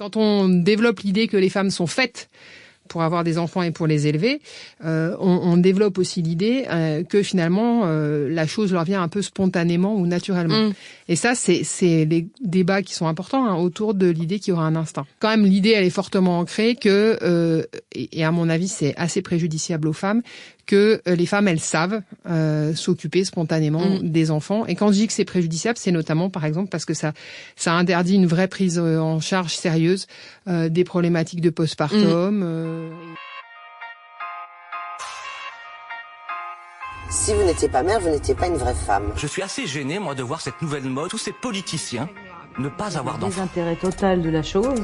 Quand on développe l'idée que les femmes sont faites pour avoir des enfants et pour les élever, on développe aussi l'idée que finalement la chose leur vient un peu spontanément ou naturellement. Et ça, c'est les débats qui sont importants autour de l'idée qu'il y aura un instinct. Quand même, l'idée, elle est fortement ancrée que, et à mon avis, c'est assez préjudiciable aux femmes, que les femmes, elles savent s'occuper spontanément des enfants. Et quand je dis que c'est préjudiciable, c'est notamment, par exemple, parce que ça interdit une vraie prise en charge sérieuse des problématiques de postpartum. Si vous n'étiez pas mère, vous n'étiez pas une vraie femme. Je suis assez gêné, moi, de voir cette nouvelle mode, tous ces politiciens ne pas avoir d'enfants. Désintérêt total de la chose.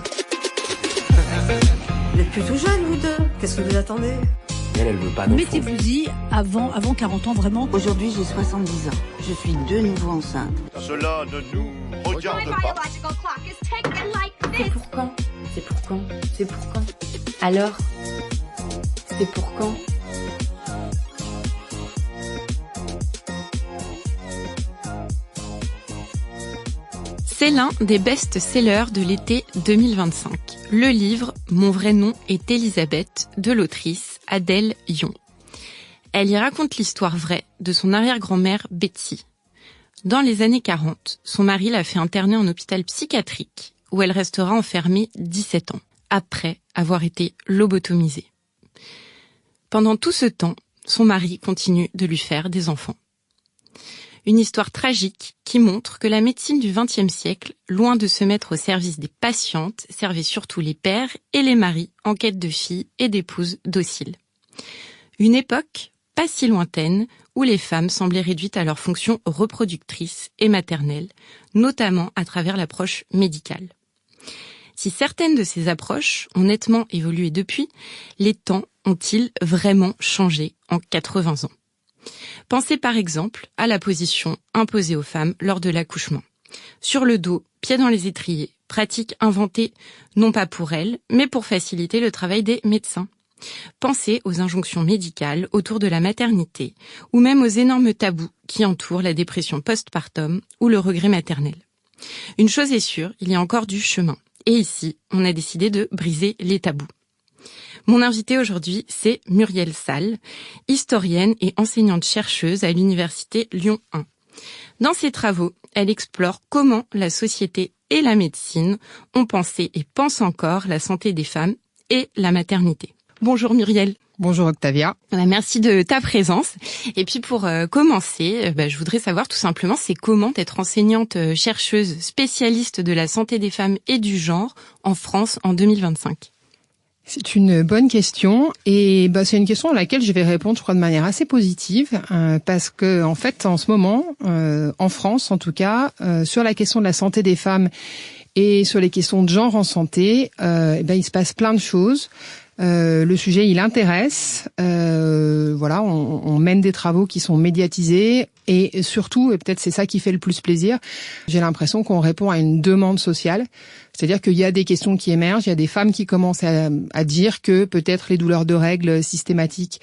Vous êtes plutôt jeune, vous deux. Qu'est-ce que vous attendez ? Elle veut pas d'enfants. Mettez-vous-y avant 40 ans, vraiment. Aujourd'hui, j'ai 70 ans. Je suis de nouveau enceinte. Cela ne nous regarde pas. C'est pour quand ? C'est pour quand ? C'est pour quand ? Alors ? C'est pour quand ? C'est l'un des best-sellers de l'été 2025. Le livre « Mon vrai nom est Elisabeth » de l'autrice Adèle Yon. Elle y raconte l'histoire vraie de son arrière-grand-mère Betty. Dans les années 40, son mari l'a fait interner en hôpital psychiatrique où elle restera enfermée 17 ans, après avoir été lobotomisée. Pendant tout ce temps, son mari continue de lui faire des enfants. Une histoire tragique qui montre que la médecine du XXe siècle, loin de se mettre au service des patientes, servait surtout les pères et les maris en quête de filles et d'épouses dociles. Une époque pas si lointaine où les femmes semblaient réduites à leurs fonctions reproductrices et maternelles, notamment à travers l'approche médicale. Si certaines de ces approches ont nettement évolué depuis, les temps ont-ils vraiment changé en 80 ans ? Pensez par exemple à la position imposée aux femmes lors de l'accouchement. Sur le dos, pieds dans les étriers, pratique inventée non pas pour elles, mais pour faciliter le travail des médecins. Pensez aux injonctions médicales autour de la maternité, ou même aux énormes tabous qui entourent la dépression postpartum ou le regret maternel. Une chose est sûre, il y a encore du chemin. Et ici, on a décidé de briser les tabous. Mon invitée aujourd'hui, c'est Muriel Salles, historienne et enseignante-chercheuse à l'université Lyon 1. Dans ses travaux, elle explore comment la société et la médecine ont pensé et pensent encore la santé des femmes et la maternité. Bonjour Muriel. Bonjour Octavia. Merci de ta présence. Et puis pour commencer, je voudrais savoir tout simplement c'est comment d'être enseignante chercheuse spécialiste de la santé des femmes et du genre en France en 2025. C'est une bonne question et c'est une question à laquelle je vais répondre, je crois, de manière assez positive parce que en fait, en ce moment, en France, en tout cas, sur la question de la santé des femmes et sur les questions de genre en santé, il se passe plein de choses. Le sujet, il intéresse. On mène des travaux qui sont médiatisés et surtout, et peut-être c'est ça qui fait le plus plaisir, j'ai l'impression qu'on répond à une demande sociale. C'est-à-dire qu'il y a des questions qui émergent, il y a des femmes qui commencent à dire que peut-être les douleurs de règles systématiques,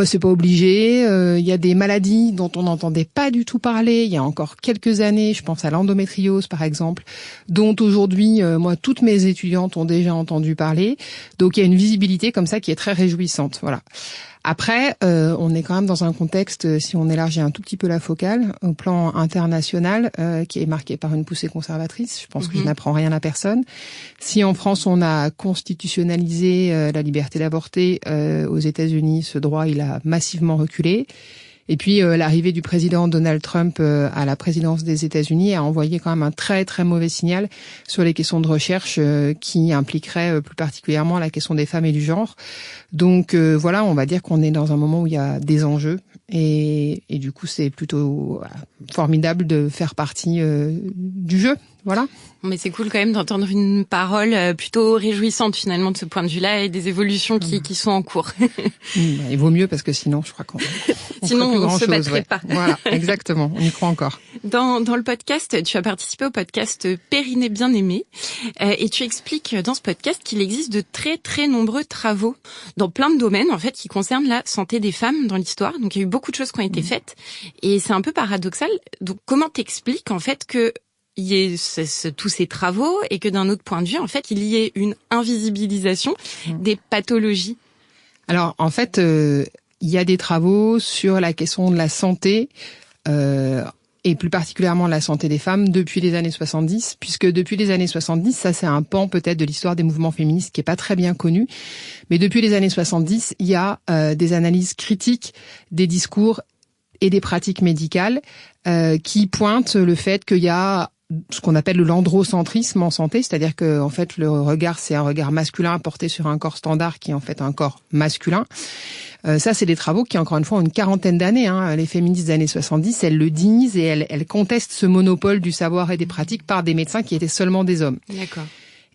c'est pas obligé. Il y a des maladies dont on n'entendait pas du tout parler il y a encore quelques années. Je pense à l'endométriose, par exemple, dont aujourd'hui, toutes mes étudiantes ont déjà entendu parler. Donc, il y a une visibilité comme ça qui est très réjouissante. Voilà. Après, on est quand même dans un contexte, si on élargit un tout petit peu la focale, au plan international, qui est marqué par une poussée conservatrice. Je pense que je n'apprends rien à personne. Si en France, on a constitutionnalisé la liberté d'avorter, aux États-Unis, ce droit, il a massivement reculé. Et puis l'arrivée du président Donald Trump à la présidence des États-Unis a envoyé quand même un très très mauvais signal sur les questions de recherche qui impliqueraient plus particulièrement la question des femmes et du genre. Donc on va dire qu'on est dans un moment où il y a des enjeux et du coup c'est plutôt formidable de faire partie du jeu. Voilà. Mais c'est cool quand même d'entendre une parole plutôt réjouissante finalement de ce point de vue-là et des évolutions qui sont en cours. Il vaut mieux parce que sinon je crois qu'on sinon on se battrait pas. Voilà, exactement, on y croit encore. Dans le podcast, tu as participé au podcast Périnée bien aimée et tu expliques dans ce podcast qu'il existe de très très nombreux travaux dans plein de domaines en fait qui concernent la santé des femmes dans l'histoire. Donc il y a eu beaucoup de choses qui ont été faites et c'est un peu paradoxal. Donc comment t'expliques en fait que y ait tous ces travaux et que d'un autre point de vue, en fait, il y ait une invisibilisation des pathologies? Alors, en fait, il y a des travaux sur la question de la santé, et plus particulièrement la santé des femmes depuis les années 70, puisque depuis les années 70, ça c'est un pan peut-être de l'histoire des mouvements féministes qui est pas très bien connu, mais depuis les années 70, il y a des analyses critiques des discours et des pratiques médicales qui pointent le fait qu'il y a ce qu'on appelle l'androcentrisme en santé, c'est-à-dire que en fait le regard c'est un regard masculin porté sur un corps standard qui est en fait un corps masculin. Ça c'est des travaux qui encore une fois ont une quarantaine d'années. Les féministes des années 70, elles le disent et elles contestent ce monopole du savoir et des pratiques par des médecins qui étaient seulement des hommes. D'accord.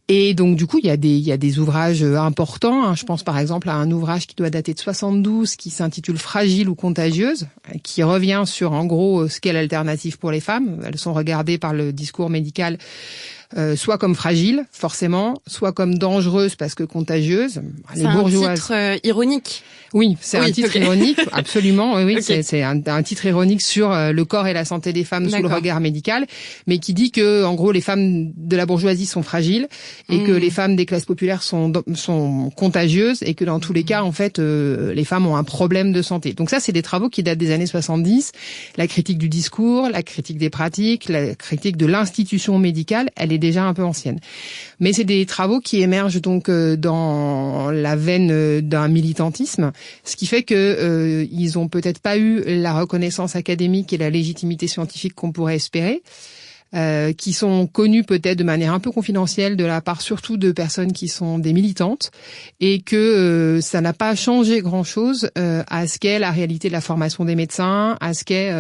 Et donc du coup, il y a des ouvrages importants. Je pense par exemple à un ouvrage qui doit dater de 72, qui s'intitule Fragile ou contagieuse, qui revient sur en gros ce qu'est l'alternative pour les femmes. Elles sont regardées par le discours médical soit comme fragiles, forcément, soit comme dangereuses parce que contagieuses. Les bourgeoises. C'est un titre ironique. Oui, c'est un titre ironique, absolument. Oui, okay. C'est un titre ironique sur le corps et la santé des femmes sous le regard médical, mais qui dit que, en gros, les femmes de la bourgeoisie sont fragiles et que les femmes des classes populaires sont contagieuses et que dans tous les cas, en fait, les femmes ont un problème de santé. Donc ça, c'est des travaux qui datent des années 70. La critique du discours, la critique des pratiques, la critique de l'institution médicale, elle est déjà un peu ancienne. Mais c'est des travaux qui émergent donc dans la veine d'un militantisme, ce qui fait que ils ont peut-être pas eu la reconnaissance académique et la légitimité scientifique qu'on pourrait espérer. Qui sont connus peut-être de manière un peu confidentielle de la part surtout de personnes qui sont des militantes et que ça n'a pas changé grand-chose à ce qu'est la réalité de la formation des médecins, à ce qu'est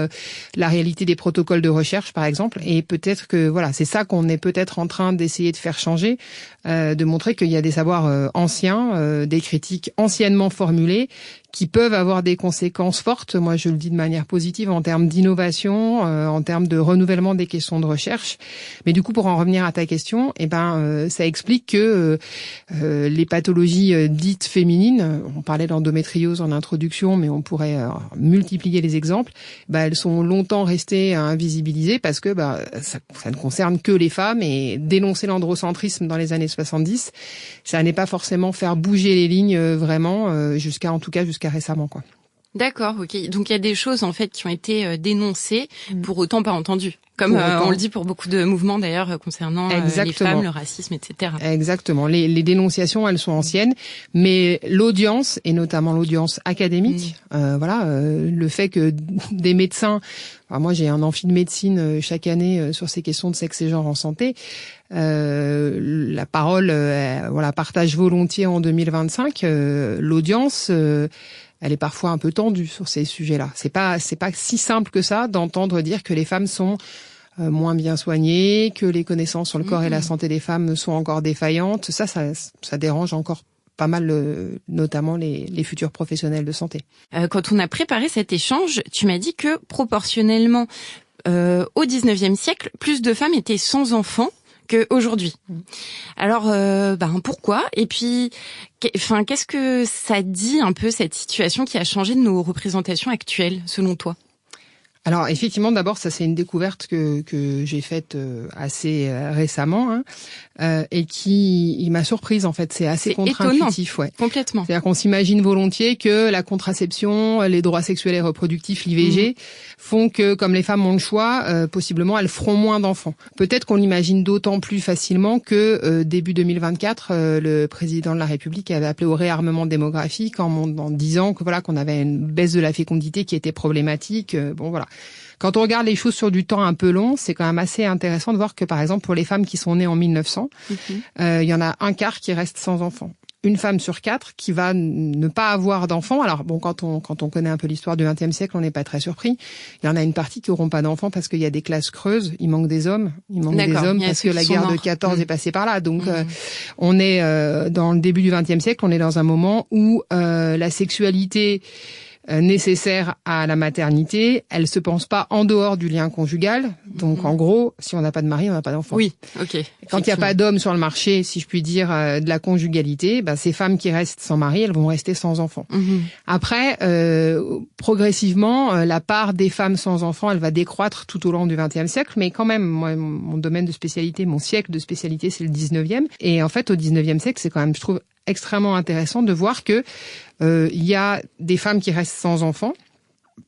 la réalité des protocoles de recherche par exemple, et peut-être que voilà, c'est ça qu'on est peut-être en train d'essayer de faire changer, de montrer qu'il y a des savoirs anciens, des critiques anciennement formulées qui peuvent avoir des conséquences fortes, moi je le dis de manière positive, en termes d'innovation, en termes de renouvellement des questions de recherche. Mais du coup, pour en revenir à ta question, ça explique que les pathologies dites féminines, on parlait d'endométriose en introduction, mais on pourrait multiplier les exemples, elles sont longtemps restées invisibilisées parce que ça ne concerne que les femmes, et dénoncer l'androcentrisme dans les années 70, ça n'est pas forcément faire bouger les lignes vraiment, jusqu'à récemment, quoi. D'accord, ok. Donc il y a des choses en fait qui ont été dénoncées, pour autant pas entendues. Comme on le dit pour beaucoup de mouvements d'ailleurs concernant les femmes, le racisme, etc. Exactement. Les dénonciations, elles sont anciennes, mais l'audience, et notamment l'audience académique, le fait que des médecins, moi j'ai un amphi de médecine chaque année sur ces questions de sexe et genre en santé, la parole, partage volontiers en 2025. L'audience, elle est parfois un peu tendue sur ces sujets-là. C'est pas si simple que ça d'entendre dire que les femmes sont moins bien soignées, que les connaissances sur le corps et la santé des femmes sont encore défaillantes. Ça dérange encore pas mal, notamment les futurs professionnels de santé. Quand on a préparé cet échange, tu m'as dit que proportionnellement au 19e siècle, plus de femmes étaient sans enfants qu'aujourd'hui. Alors, pourquoi? Et puis, qu'est-ce que ça dit un peu cette situation qui a changé de nos représentations actuelles, selon toi? Alors effectivement, d'abord, ça c'est une découverte que j'ai faite assez récemment, et qui m'a surprise en fait. C'est assez contre-intuitif, ouais. Complètement. C'est-à-dire qu'on s'imagine volontiers que la contraception, les droits sexuels et reproductifs, l'IVG, font que comme les femmes ont le choix, possiblement elles feront moins d'enfants. Peut-être qu'on l'imagine d'autant plus facilement que début 2024, le président de la République avait appelé au réarmement démographique en disant que qu'on avait une baisse de la fécondité qui était problématique. Quand on regarde les choses sur du temps un peu long, c'est quand même assez intéressant de voir que, par exemple, pour les femmes qui sont nées en 1900, il y en a un quart qui reste sans enfants. Une femme sur 4 qui va ne pas avoir d'enfants. Alors quand on connaît un peu l'histoire du XXe siècle, on n'est pas très surpris. Il y en a une partie qui n'auront pas d'enfants parce qu'il y a des classes creuses. Il manque des hommes. Parce que la guerre de 14 est passée par là. Donc on est dans le début du XXe siècle. On est dans un moment où la sexualité nécessaires à la maternité, elles se pensent pas en dehors du lien conjugal. Donc en gros, si on n'a pas de mari, on n'a pas d'enfant. Oui, ok. Quand il n'y a pas d'homme sur le marché, si je puis dire, de la conjugalité, ces femmes qui restent sans mari, elles vont rester sans enfant. Après, progressivement, la part des femmes sans enfant, elle va décroître tout au long du XXe siècle, mais quand même, moi, mon domaine de spécialité, mon siècle de spécialité, c'est le 19e. Et en fait, au 19e siècle, c'est quand même, je trouve, extrêmement intéressant de voir que il y a des femmes qui restent sans enfants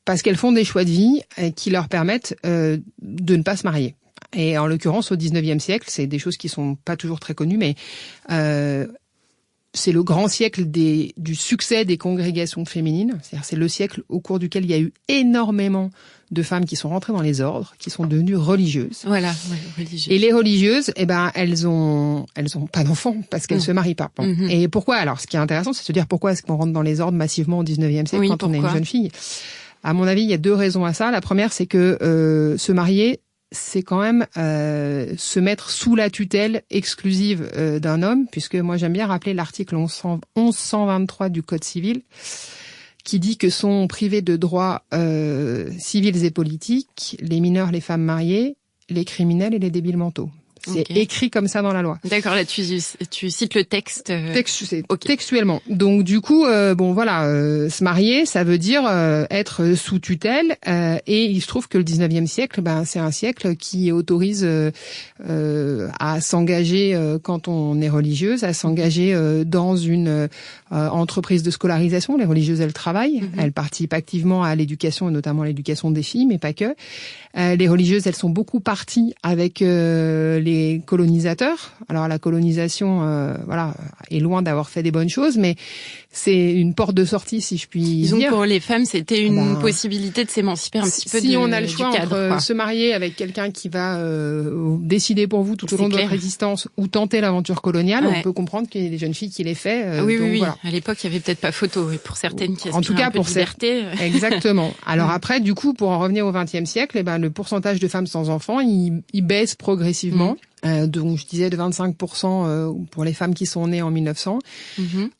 parce qu'elles font des choix de vie qui leur permettent de ne pas se marier. Et en l'occurrence, au 19e siècle, c'est des choses qui sont pas toujours très connues, mais c'est le grand siècle du succès des congrégations féminines. C'est-à-dire, c'est le siècle au cours duquel il y a eu énormément de femmes qui sont rentrées dans les ordres, qui sont devenues religieuses. Voilà, ouais, religieuses. Et les religieuses, elles ont pas d'enfants parce qu'elles se marient pas. Bon. Et pourquoi? Alors, ce qui est intéressant, c'est de se dire pourquoi est-ce qu'on rentre dans les ordres massivement au 19e siècle quand on est une jeune fille. À mon avis, il y a deux raisons à ça. La première, c'est que se marier, c'est quand même se mettre sous la tutelle exclusive d'un homme, puisque moi j'aime bien rappeler l'article 1123 du Code civil, qui dit que sont privés de droits civils et politiques les mineurs, les femmes mariées, les criminels et les débiles mentaux. C'est écrit comme ça dans la loi. D'accord, là tu cites le texte. Textuellement. Donc du coup, se marier, ça veut dire être sous tutelle. Et il se trouve que le 19e siècle, c'est un siècle qui autorise à s'engager quand on est religieuse, à s'engager dans une entreprise de scolarisation. Les religieuses, elles travaillent, elles participent activement à l'éducation et notamment à l'éducation des filles, mais pas que. Les religieuses, elles sont beaucoup parties avec les colonisateurs. Alors la colonisation, est loin d'avoir fait des bonnes choses, mais c'est une porte de sortie, si je puis dire. Disons pour les femmes, c'était une possibilité de s'émanciper un petit peu si on a le choix entre se marier avec quelqu'un qui va décider pour vous tout au long de votre existence ou tenter l'aventure coloniale, on peut comprendre qu'il y a des jeunes filles qui l'aient fait. Oui. Voilà. À l'époque, il y avait peut-être pas photo. Et pour certaines qui aspiraient un peu de liberté. Exactement. Alors après, du coup, pour en revenir au XXe siècle, le pourcentage de femmes sans enfants, il baisse progressivement. Donc je disais de 25% pour les femmes qui sont nées en 1900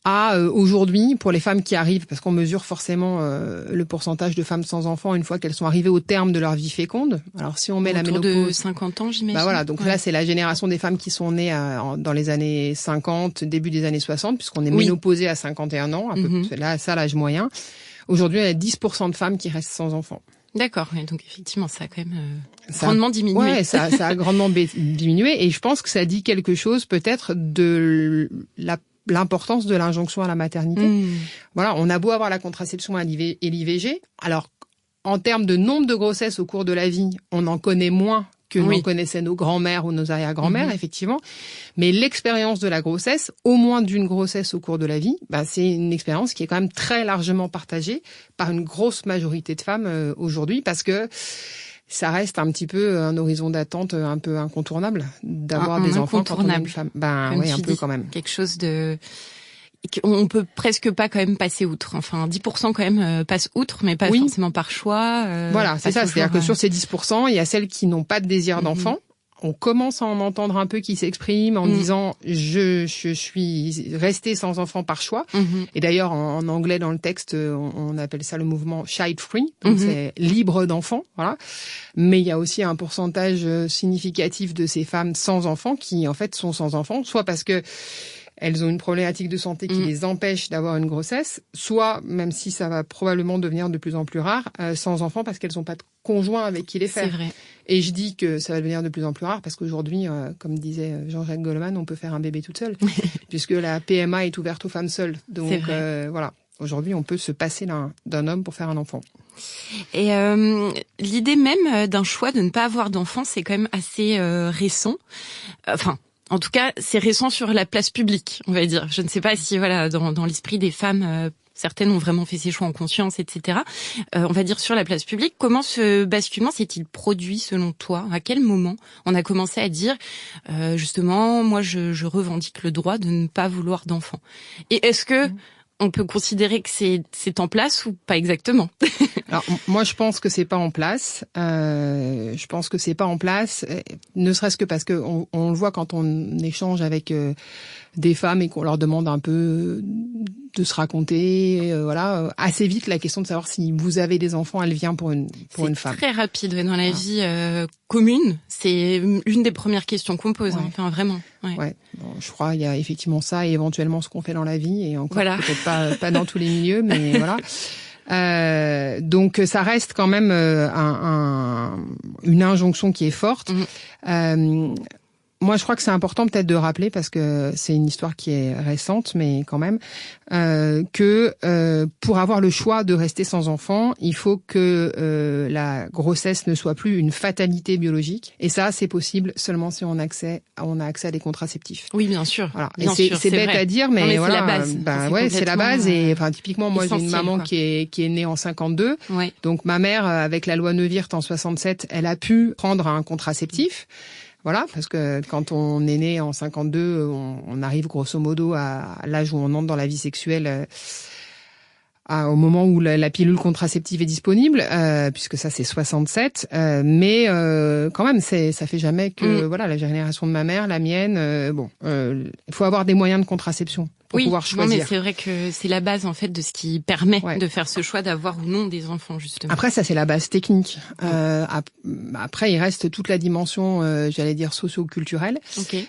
à aujourd'hui pour les femmes qui arrivent, parce qu'on mesure forcément le pourcentage de femmes sans enfants une fois qu'elles sont arrivées au terme de leur vie féconde. Alors si on met la ménopause de 50 ans, j'imagine. Donc là c'est la génération des femmes qui sont nées dans les années 50, début des années 60, puisqu'on est ménopausée à 51 ans, un peu là ça l'âge moyen. Aujourd'hui, il y a 10% de femmes qui restent sans enfants. D'accord, donc effectivement, ça a quand même grandement diminué. Ouais, ça a grandement diminué, et je pense que ça dit quelque chose peut-être de l'importance de l'injonction à la maternité. Voilà, on a beau avoir la contraception et l'IVG, alors en termes de nombre de grossesses au cours de la vie, on en connaît moins que l'on connaissait nos grands-mères ou nos arrière-grands-mères, effectivement. Mais l'expérience de la grossesse, au moins d'une grossesse au cours de la vie, c'est une expérience qui est quand même très largement partagée par une grosse majorité de femmes aujourd'hui, parce que ça reste un petit peu un horizon d'attente un peu incontournable d'avoir des enfants quand on est une femme. Oui, un peu quand même. Quelque chose de... On peut presque pas quand même passer outre. Enfin, 10% quand même passent outre, mais pas forcément par choix. Voilà, c'est ça. C'est-à-dire que sur ces 10%, il y a celles qui n'ont pas de désir d'enfant. On commence à en entendre un peu qui s'expriment en disant je suis restée sans enfant par choix. Et d'ailleurs, en anglais, dans le texte, on appelle ça le mouvement child free, donc c'est libre d'enfant. Voilà. Mais il y a aussi un pourcentage significatif de ces femmes sans enfant qui en fait sont sans enfant, soit parce que elles ont une problématique de santé qui les empêche d'avoir une grossesse, soit, même si ça va probablement devenir de plus en plus rare, sans enfants parce qu'elles n'ont pas de conjoint avec qui les faire. C'est vrai. Et je dis que ça va devenir de plus en plus rare parce qu'aujourd'hui, comme disait Jean-Jacques Goldman, on peut faire un bébé toute seule, puisque la PMA est ouverte aux femmes seules. Donc voilà, aujourd'hui, on peut se passer d'un homme pour faire un enfant. Et l'idée même d'un choix de ne pas avoir d'enfant, c'est quand même assez récent. En tout cas, c'est récent sur la place publique, on va dire. Je ne sais pas si, dans l'esprit des femmes, certaines ont vraiment fait ces choix en conscience, etc. On va dire sur la place publique, comment ce basculement s'est-il produit selon toi? À quel moment on a commencé à dire, justement, moi, je revendique le droit de ne pas vouloir d'enfant? Et est-ce que on peut considérer que c'est en place ou pas exactement? Alors moi je pense que c'est pas en place. Je pense que c'est pas en place, ne serait-ce que parce que on le voit quand on échange avec des femmes et qu'on leur demande un peu se raconter, assez vite la question de savoir si vous avez des enfants, elle vient pour une femme. C'est très rapide dans la vie commune. C'est une des premières questions qu'on pose. Enfin, vraiment. Ouais. Bon, je crois il y a effectivement ça et éventuellement ce qu'on fait dans la vie et encore peut-être pas dans tous les milieux, mais voilà. Donc ça reste quand même une injonction qui est forte. Moi, je crois que c'est important peut-être de rappeler, parce que c'est une histoire qui est récente, mais quand même, que pour avoir le choix de rester sans enfant, il faut que la grossesse ne soit plus une fatalité biologique. Et ça, c'est possible seulement si on a accès à des contraceptifs. Oui, bien sûr. Voilà. Bien et sûr, c'est bête vrai. à dire, mais voilà. C'est la base. C'est la base. Et enfin, typiquement, moi, j'ai une maman quoi. qui est née en 52. Ouais. Donc ma mère, avec la loi Neuwirth en 67, elle a pu prendre un contraceptif. Voilà, parce que quand on est né en 52, on arrive grosso modo à l'âge où on entre dans la vie sexuelle, au moment où la pilule contraceptive est disponible, puisque ça c'est 67. Mais quand même, ça fait jamais que la génération de ma mère, la mienne, il faut avoir des moyens de contraception pour pouvoir choisir. Non, mais c'est vrai que c'est la base en fait de ce qui permet de faire ce choix d'avoir ou non des enfants, justement. Après, ça c'est la base technique. Après, il reste toute la dimension, j'allais dire socio-culturelle. Okay.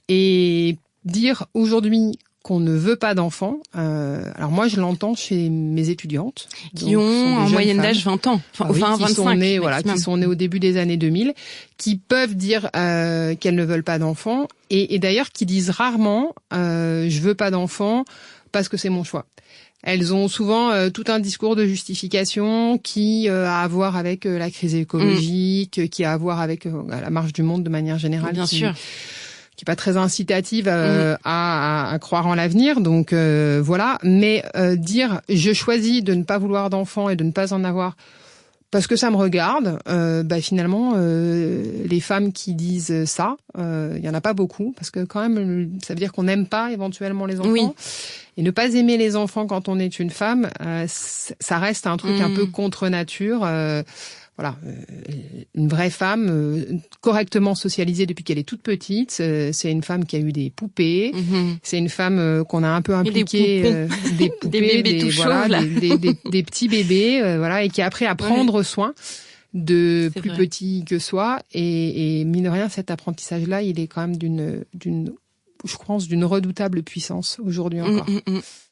Et dire aujourd'hui qu'on ne veut pas d'enfants. Alors moi, je l'entends chez mes étudiantes. Qui ont en moyenne d'âge 20 ans. Enfin, 20, 25. Qui sont nées au début des années 2000, qui peuvent dire qu'elles ne veulent pas d'enfants. Et d'ailleurs, qui disent rarement je veux pas d'enfants parce que c'est mon choix. Elles ont souvent tout un discours de justification qui a à voir avec la crise écologique, qui a à voir avec la marche du monde de manière générale. Bien sûr. Qui est pas très incitative à croire en l'avenir, donc voilà. Mais dire je choisis de ne pas vouloir d'enfants et de ne pas en avoir parce que ça me regarde, finalement les femmes qui disent ça, il y en a pas beaucoup, parce que quand même ça veut dire qu'on n'aime pas éventuellement les enfants. Oui. Et ne pas aimer les enfants quand on est une femme, ça reste un truc un peu contre nature. Voilà, une vraie femme correctement socialisée depuis qu'elle est toute petite. C'est une femme qui a eu des poupées. C'est une femme qu'on a un peu impliquée, des poupées, des bébés tout chauves, là. des petits bébés, et qui a appris à prendre soin de plus petits que soi. Et mine de rien, cet apprentissage-là, il est quand même d'une redoutable puissance aujourd'hui encore.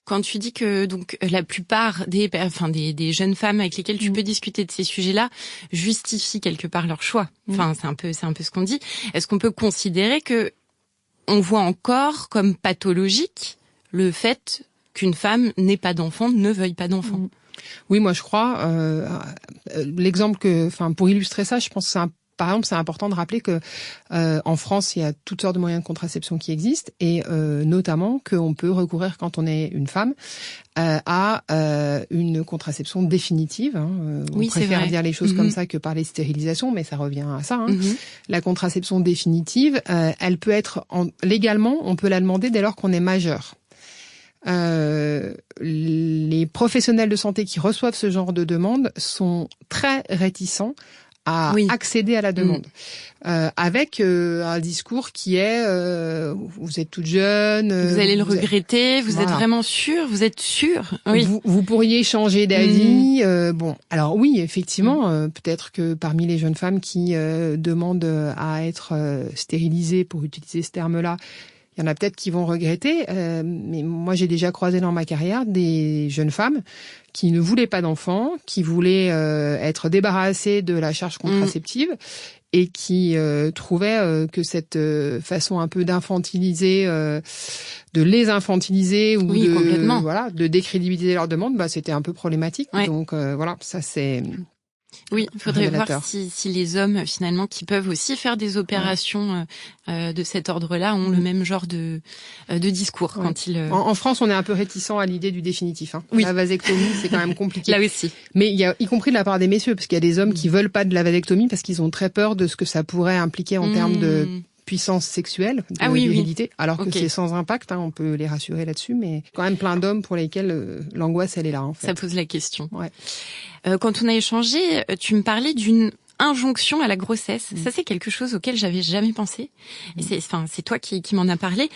Quand tu dis que donc la plupart des jeunes femmes avec lesquelles tu peux discuter de ces sujets-là justifient quelque part leur choix. Enfin, c'est un peu ce qu'on dit. Est-ce qu'on peut considérer que on voit encore comme pathologique le fait qu'une femme n'ait pas d'enfant, ne veuille pas d'enfant? Oui, moi je crois. L'exemple pour illustrer ça, je pense que par exemple, c'est important de rappeler que en France, il y a toutes sortes de moyens de contraception qui existent, et notamment qu'on peut recourir quand on est une femme à une contraception définitive. On préfère dire les choses comme ça que parler de stérilisation, mais ça revient à ça. La contraception définitive, elle peut être légalement, on peut la demander dès lors qu'on est majeur. Les professionnels de santé qui reçoivent ce genre de demande sont très réticents à accéder à la demande, avec un discours qui est vous êtes toute jeune, vous allez le regretter, vous êtes vraiment sûre, vous êtes sûre, vous pourriez changer d'avis. Alors oui, effectivement, peut-être que parmi les jeunes femmes qui demandent à être stérilisées, pour utiliser ce terme-là, il y en a peut-être qui vont regretter, mais moi j'ai déjà croisé dans ma carrière des jeunes femmes qui ne voulaient pas d'enfants, qui voulaient être débarrassées de la charge contraceptive et qui trouvaient que cette façon un peu d'infantiliser, de les infantiliser ou de décrédibiliser leurs demandes, c'était un peu problématique. Donc ça c'est... Oui, il faudrait voir si les hommes, finalement, qui peuvent aussi faire des opérations de cet ordre-là, ont le même genre de discours quand ils... En France, on est un peu réticent à l'idée du définitif. La vasectomie, c'est quand même compliqué. Là aussi. Mais il y a, y compris de la part des messieurs, parce qu'il y a des hommes qui veulent pas de la vasectomie parce qu'ils ont très peur de ce que ça pourrait impliquer en termes de puissance sexuelle, de virilité, alors que c'est sans impact, on peut les rassurer là-dessus, mais quand même plein d'hommes pour lesquels l'angoisse, elle est là, en fait. Ça pose la question. Quand on a échangé, tu me parlais d'une injonction à la grossesse. Ça, c'est quelque chose auquel j'avais jamais pensé. Et c'est toi qui m'en as parlé.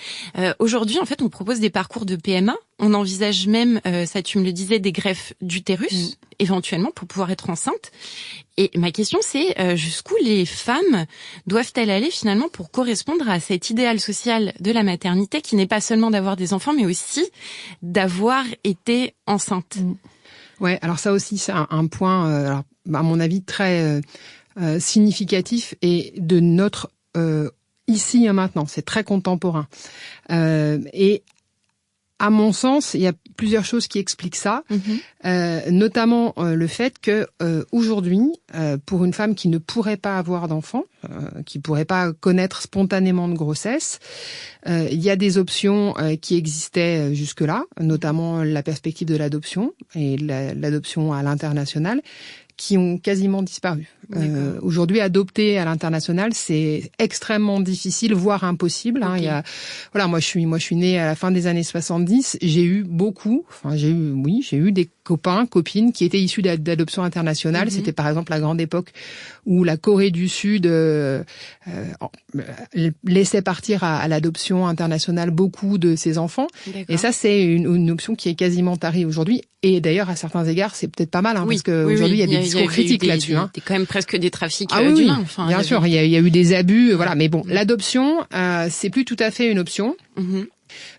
Aujourd'hui, en fait, on propose des parcours de PMA. On envisage même, ça tu me le disais, des greffes d'utérus, éventuellement, pour pouvoir être enceinte. Et ma question, c'est jusqu'où les femmes doivent-elles aller finalement pour correspondre à cet idéal social de la maternité, qui n'est pas seulement d'avoir des enfants, mais aussi d'avoir été enceinte. Ouais, alors ça aussi, c'est un point, alors, à mon avis, très significatif et de notre ici et maintenant. C'est très contemporain. Et à mon sens, il y a plusieurs choses qui expliquent ça, notamment le fait que aujourd'hui, pour une femme qui ne pourrait pas avoir d'enfant, qui pourrait pas connaître spontanément de grossesse, il y a des options qui existaient jusque-là, notamment la perspective de l'adoption et l'adoption à l'international, qui ont quasiment disparu. Aujourd'hui, adopter à l'international, c'est extrêmement difficile, voire impossible. Il y a, voilà, moi je suis née à la fin des années 70. J'ai eu des copains, copines qui étaient issus d'adoption internationale. C'était par exemple la grande époque où la Corée du Sud laissait partir à l'adoption internationale beaucoup de ses enfants. Et ça, c'est une option qui est quasiment tarie aujourd'hui. Et d'ailleurs, à certains égards, c'est peut-être pas mal, parce qu'aujourd'hui, il y a des discours critiques là-dessus. C'est quand même presque des trafics d'humains. Oui, bien sûr, il y a eu des abus, voilà. Mais bon, l'adoption, c'est plus tout à fait une option.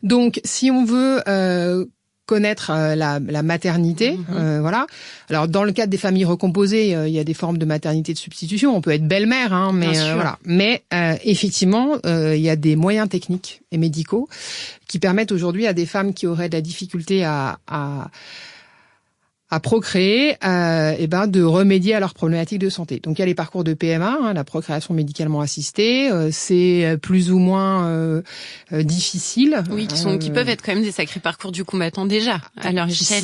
Donc, si on veut connaître la maternité, voilà. Alors, dans le cadre des familles recomposées, il y a des formes de maternité de substitution. On peut être belle-mère, mais voilà. Mais effectivement, il y a des moyens techniques et médicaux qui permettent aujourd'hui à des femmes qui auraient de la difficulté à procréer, de remédier à leurs problématiques de santé. Donc il y a les parcours de PMA, la procréation médicalement assistée, c'est plus ou moins difficile. Oui, qui peuvent être quand même des sacrés parcours du combattant déjà à leur échelle.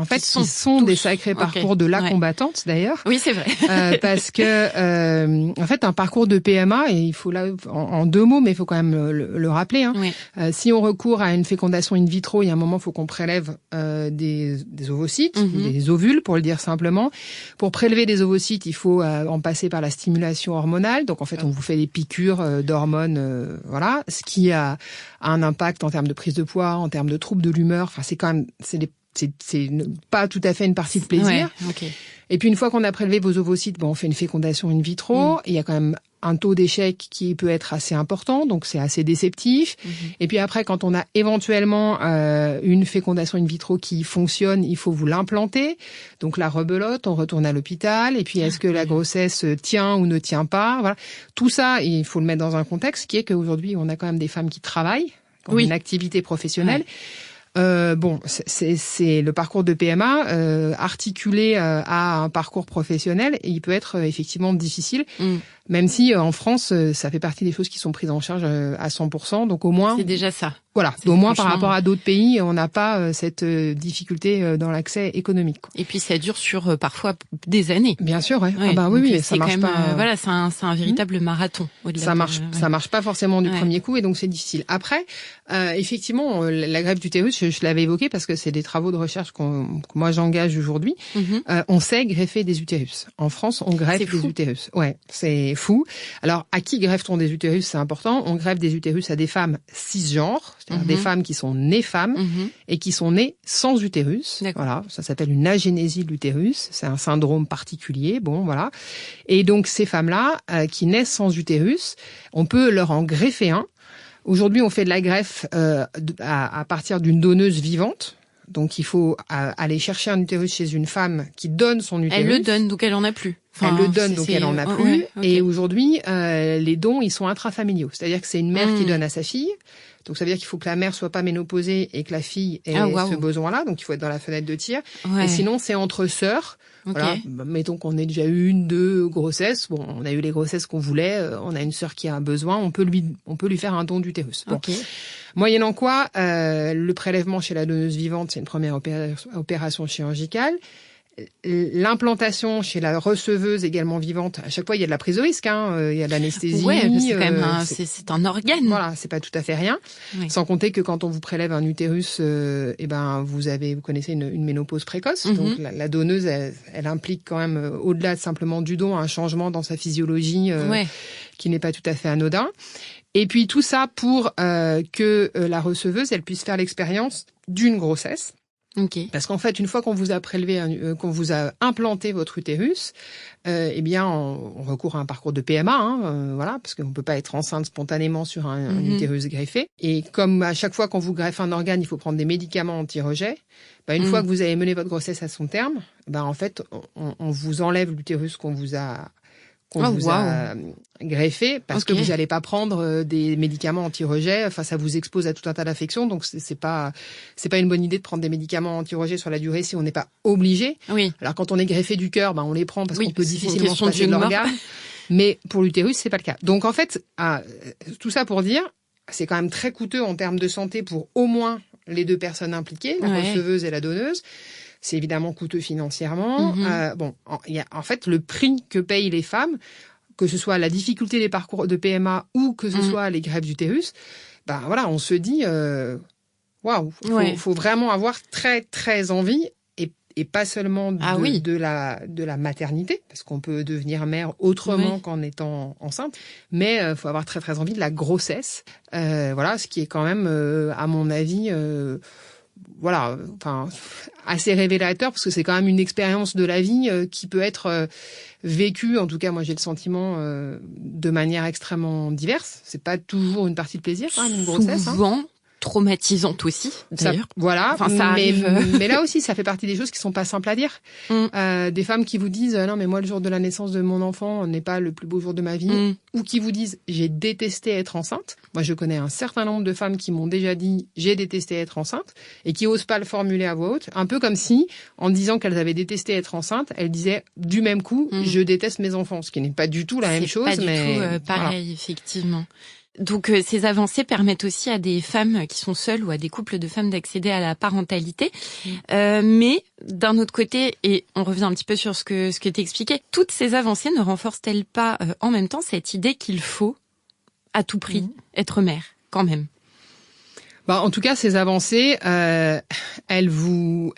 Qui sont des sacrés parcours de la combattante d'ailleurs. Oui, c'est vrai. Parce que en fait un parcours de PMA, et il faut là en deux mots, mais il faut quand même le rappeler. Si on recourt à une fécondation in vitro, il y a un moment, il faut qu'on prélève des ovocytes. Des ovules, pour le dire simplement. Pour prélever des ovocytes, il faut en passer par la stimulation hormonale. Donc, en fait, on vous fait des piqûres d'hormones, voilà. Ce qui a un impact en termes de prise de poids, en termes de troubles de l'humeur. Enfin, c'est quand même, c'est pas tout à fait une partie de plaisir. Et puis, une fois qu'on a prélevé vos ovocytes, on fait une fécondation in vitro. Il y a quand même un taux d'échec qui peut être assez important, donc c'est assez déceptif. Et puis après, quand on a éventuellement une fécondation in vitro qui fonctionne, il faut vous l'implanter. Donc la rebelote, on retourne à l'hôpital. Et puis est-ce que la grossesse tient ou ne tient pas? Voilà. Tout ça, il faut le mettre dans un contexte qui est qu'aujourd'hui, on a quand même des femmes qui travaillent, qui ont une activité professionnelle. C'est le parcours de PMA articulé à un parcours professionnel, et il peut être effectivement difficile, même si en France ça fait partie des choses qui sont prises en charge à 100%, donc au moins c'est déjà ça. Voilà, au moins par rapport à d'autres pays, on n'a pas cette difficulté dans l'accès économique. Et puis ça dure sur parfois des années. Bien sûr, oui, ça marche pas. Voilà, c'est un véritable marathon. Ça marche pas forcément du premier coup, et donc c'est difficile. Après, effectivement, la greffe d'utérus, je l'avais évoqué parce que c'est des travaux de recherche que moi j'engage aujourd'hui. On sait greffer des utérus. En France, on greffe des utérus. Ouais, c'est fou. Alors, à qui greffe-t-on des utérus? C'est important. On greffe des utérus à des femmes cisgenres, c'est-à-dire des femmes qui sont nées femmes et qui sont nées sans utérus. Voilà, ça s'appelle une agénésie de l'utérus. C'est un syndrome particulier. Bon, voilà. Et donc, ces femmes-là qui naissent sans utérus, on peut leur en greffer un. Aujourd'hui, on fait de la greffe à partir d'une donneuse vivante. Donc, il faut aller chercher un utérus chez une femme qui donne son utérus. Elle le donne, donc elle en a plus. Elle le donne, donc elle en a plus. Et aujourd'hui, les dons, ils sont intrafamiliaux. C'est-à-dire que c'est une mère qui donne à sa fille. Donc, ça veut dire qu'il faut que la mère soit pas ménopausée et que la fille ait ce besoin-là. Donc, il faut être dans la fenêtre de tir. Et sinon, c'est entre sœurs. Voilà. Mettons qu'on ait déjà eu 2 grossesses. Bon, on a eu les grossesses qu'on voulait. On a une sœur qui a un besoin. On peut lui faire un don d'utérus. Bon. Moyennant quoi, le prélèvement chez la donneuse vivante, c'est une première opération chirurgicale. l'implantation chez la receveuse également vivante, à chaque fois il y a de la prise de risque, il y a de l'anesthésie. Ouais, c'est quand même c'est un organe. Voilà, c'est pas tout à fait rien. Oui. Sans compter que quand on vous prélève un utérus, vous connaissez une ménopause précoce. Donc la donneuse, elle implique quand même au-delà simplement du don un changement dans sa physiologie qui n'est pas tout à fait anodin. Et puis tout ça pour que la receveuse, elle puisse faire l'expérience d'une grossesse. Okay. Parce qu'en fait, une fois qu'on vous a prélevé, qu'on vous a implanté votre utérus, on recourt à un parcours de PMA, voilà, parce qu'on peut pas être enceinte spontanément sur un utérus greffé. Et comme à chaque fois qu'on vous greffe un organe, il faut prendre des médicaments anti-rejet. Une fois que vous avez mené votre grossesse à son terme, en fait, on vous enlève l'utérus qu'on vous a greffé parce que vous n'allez pas prendre des médicaments anti-rejet. Enfin, ça vous expose à tout un tas d'infections. Donc, c'est pas une bonne idée de prendre des médicaments anti-rejet sur la durée si on n'est pas obligé. Oui. Alors, quand on est greffé du cœur, on les prend parce qu'on peut difficilement se passer de l'organe. Mais pour l'utérus, c'est pas le cas. Donc, en fait, tout ça pour dire, c'est quand même très coûteux en termes de santé pour au moins les deux personnes impliquées, la receveuse et la donneuse. C'est évidemment coûteux financièrement. Il y a en fait le prix que payent les femmes, que ce soit la difficulté des parcours de PMA ou que ce soit les greffes d'utérus. On se dit, waouh, faut vraiment avoir très très envie et pas seulement de la maternité, parce qu'on peut devenir mère autrement qu'en étant enceinte, mais faut avoir très très envie de la grossesse. Ce qui est quand même, à mon avis, assez révélateur parce que c'est quand même une expérience de la vie qui peut être vécue, en tout cas moi j'ai le sentiment, de manière extrêmement diverse. C'est pas toujours une partie de plaisir, une grossesse. Souvent traumatisante aussi, d'ailleurs. Ça arrive. Mais là aussi, ça fait partie des choses qui sont pas simples à dire. Des femmes qui vous disent non, mais moi le jour de la naissance de mon enfant n'est pas le plus beau jour de ma vie, ou qui vous disent j'ai détesté être enceinte. Moi, je connais un certain nombre de femmes qui m'ont déjà dit j'ai détesté être enceinte et qui osent pas le formuler à voix haute, un peu comme si, en disant qu'elles avaient détesté être enceinte, elles disaient du même coup je déteste mes enfants, ce qui n'est pas du tout la même chose. C'est pas du tout pareil, effectivement. Donc ces avancées permettent aussi à des femmes qui sont seules ou à des couples de femmes d'accéder à la parentalité. Mais d'un autre côté, et on revient un petit peu sur ce que t'expliquais, toutes ces avancées ne renforcent-elles pas en même temps cette idée qu'il faut à tout prix être mère, quand même? En tout cas, ces avancées, elles font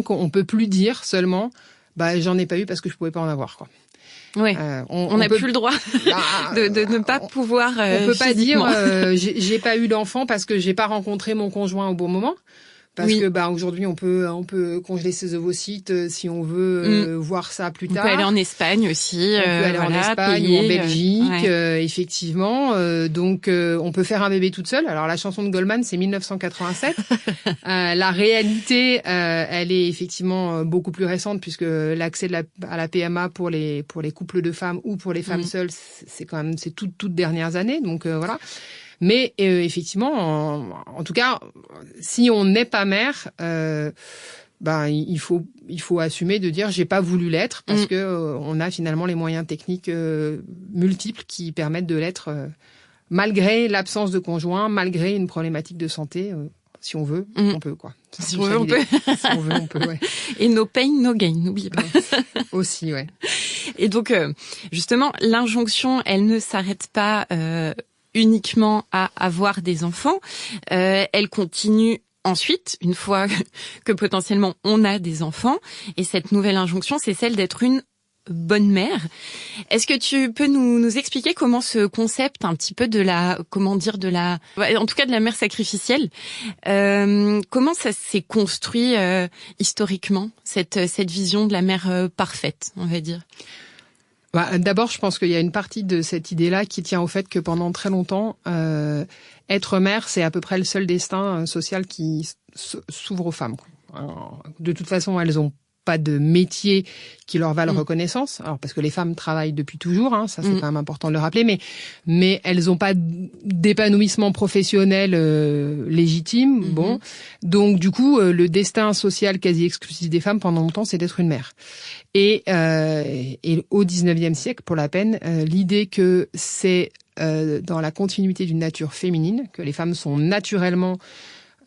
qu'on peut plus dire seulement j'en ai pas eu parce que je pouvais pas en avoir, quoi. Oui, on n'a plus le droit de ne pas pouvoir. On peut pas dire physiquement. J'ai pas eu d'enfant parce que j'ai pas rencontré mon conjoint au bon moment. Parce que aujourd'hui on peut congeler ses ovocytes si on veut voir ça plus tard. On peut aller en Espagne aussi. On peut aller en Espagne ou en Belgique, effectivement. Donc on peut faire un bébé toute seule. Alors la chanson de Goldman, c'est 1987. La réalité, elle est effectivement beaucoup plus récente puisque l'accès à la PMA pour les couples de femmes ou pour les femmes seules, c'est quand même toutes dernières années. Donc voilà. Mais effectivement, en tout cas, si on n'est pas mère, il faut assumer de dire j'ai pas voulu l'être parce que on a finalement les moyens techniques multiples qui permettent de l'être malgré l'absence de conjoint, malgré une problématique de santé. Si on veut, on peut, quoi. Si on veut, on peut. Si on veut, on peut, ouais. Et no pain, no gain, n'oubliez pas. Aussi, ouais. Et donc, justement, l'injonction, elle ne s'arrête pas uniquement à avoir des enfants. Elle continue ensuite, une fois que potentiellement on a des enfants. Et cette nouvelle injonction, c'est celle d'être une bonne mère. Est-ce que tu peux nous expliquer comment ce concept un petit peu en tout cas de la mère sacrificielle, comment ça s'est construit historiquement, cette vision de la mère parfaite, on va dire? D'abord, je pense qu'il y a une partie de cette idée-là qui tient au fait que pendant très longtemps, être mère, c'est à peu près le seul destin social qui s'ouvre aux femmes. Alors, de toute façon, elles ont pas de métier qui leur valent reconnaissance. Alors parce que les femmes travaillent depuis toujours, ça c'est quand même important de le rappeler, mais elles ont pas d'épanouissement professionnel légitime. Bon, donc du coup le destin social quasi exclusif des femmes pendant longtemps, c'est d'être une mère. Et au 19e siècle, pour la peine, l'idée que c'est dans la continuité d'une nature féminine, que les femmes sont naturellement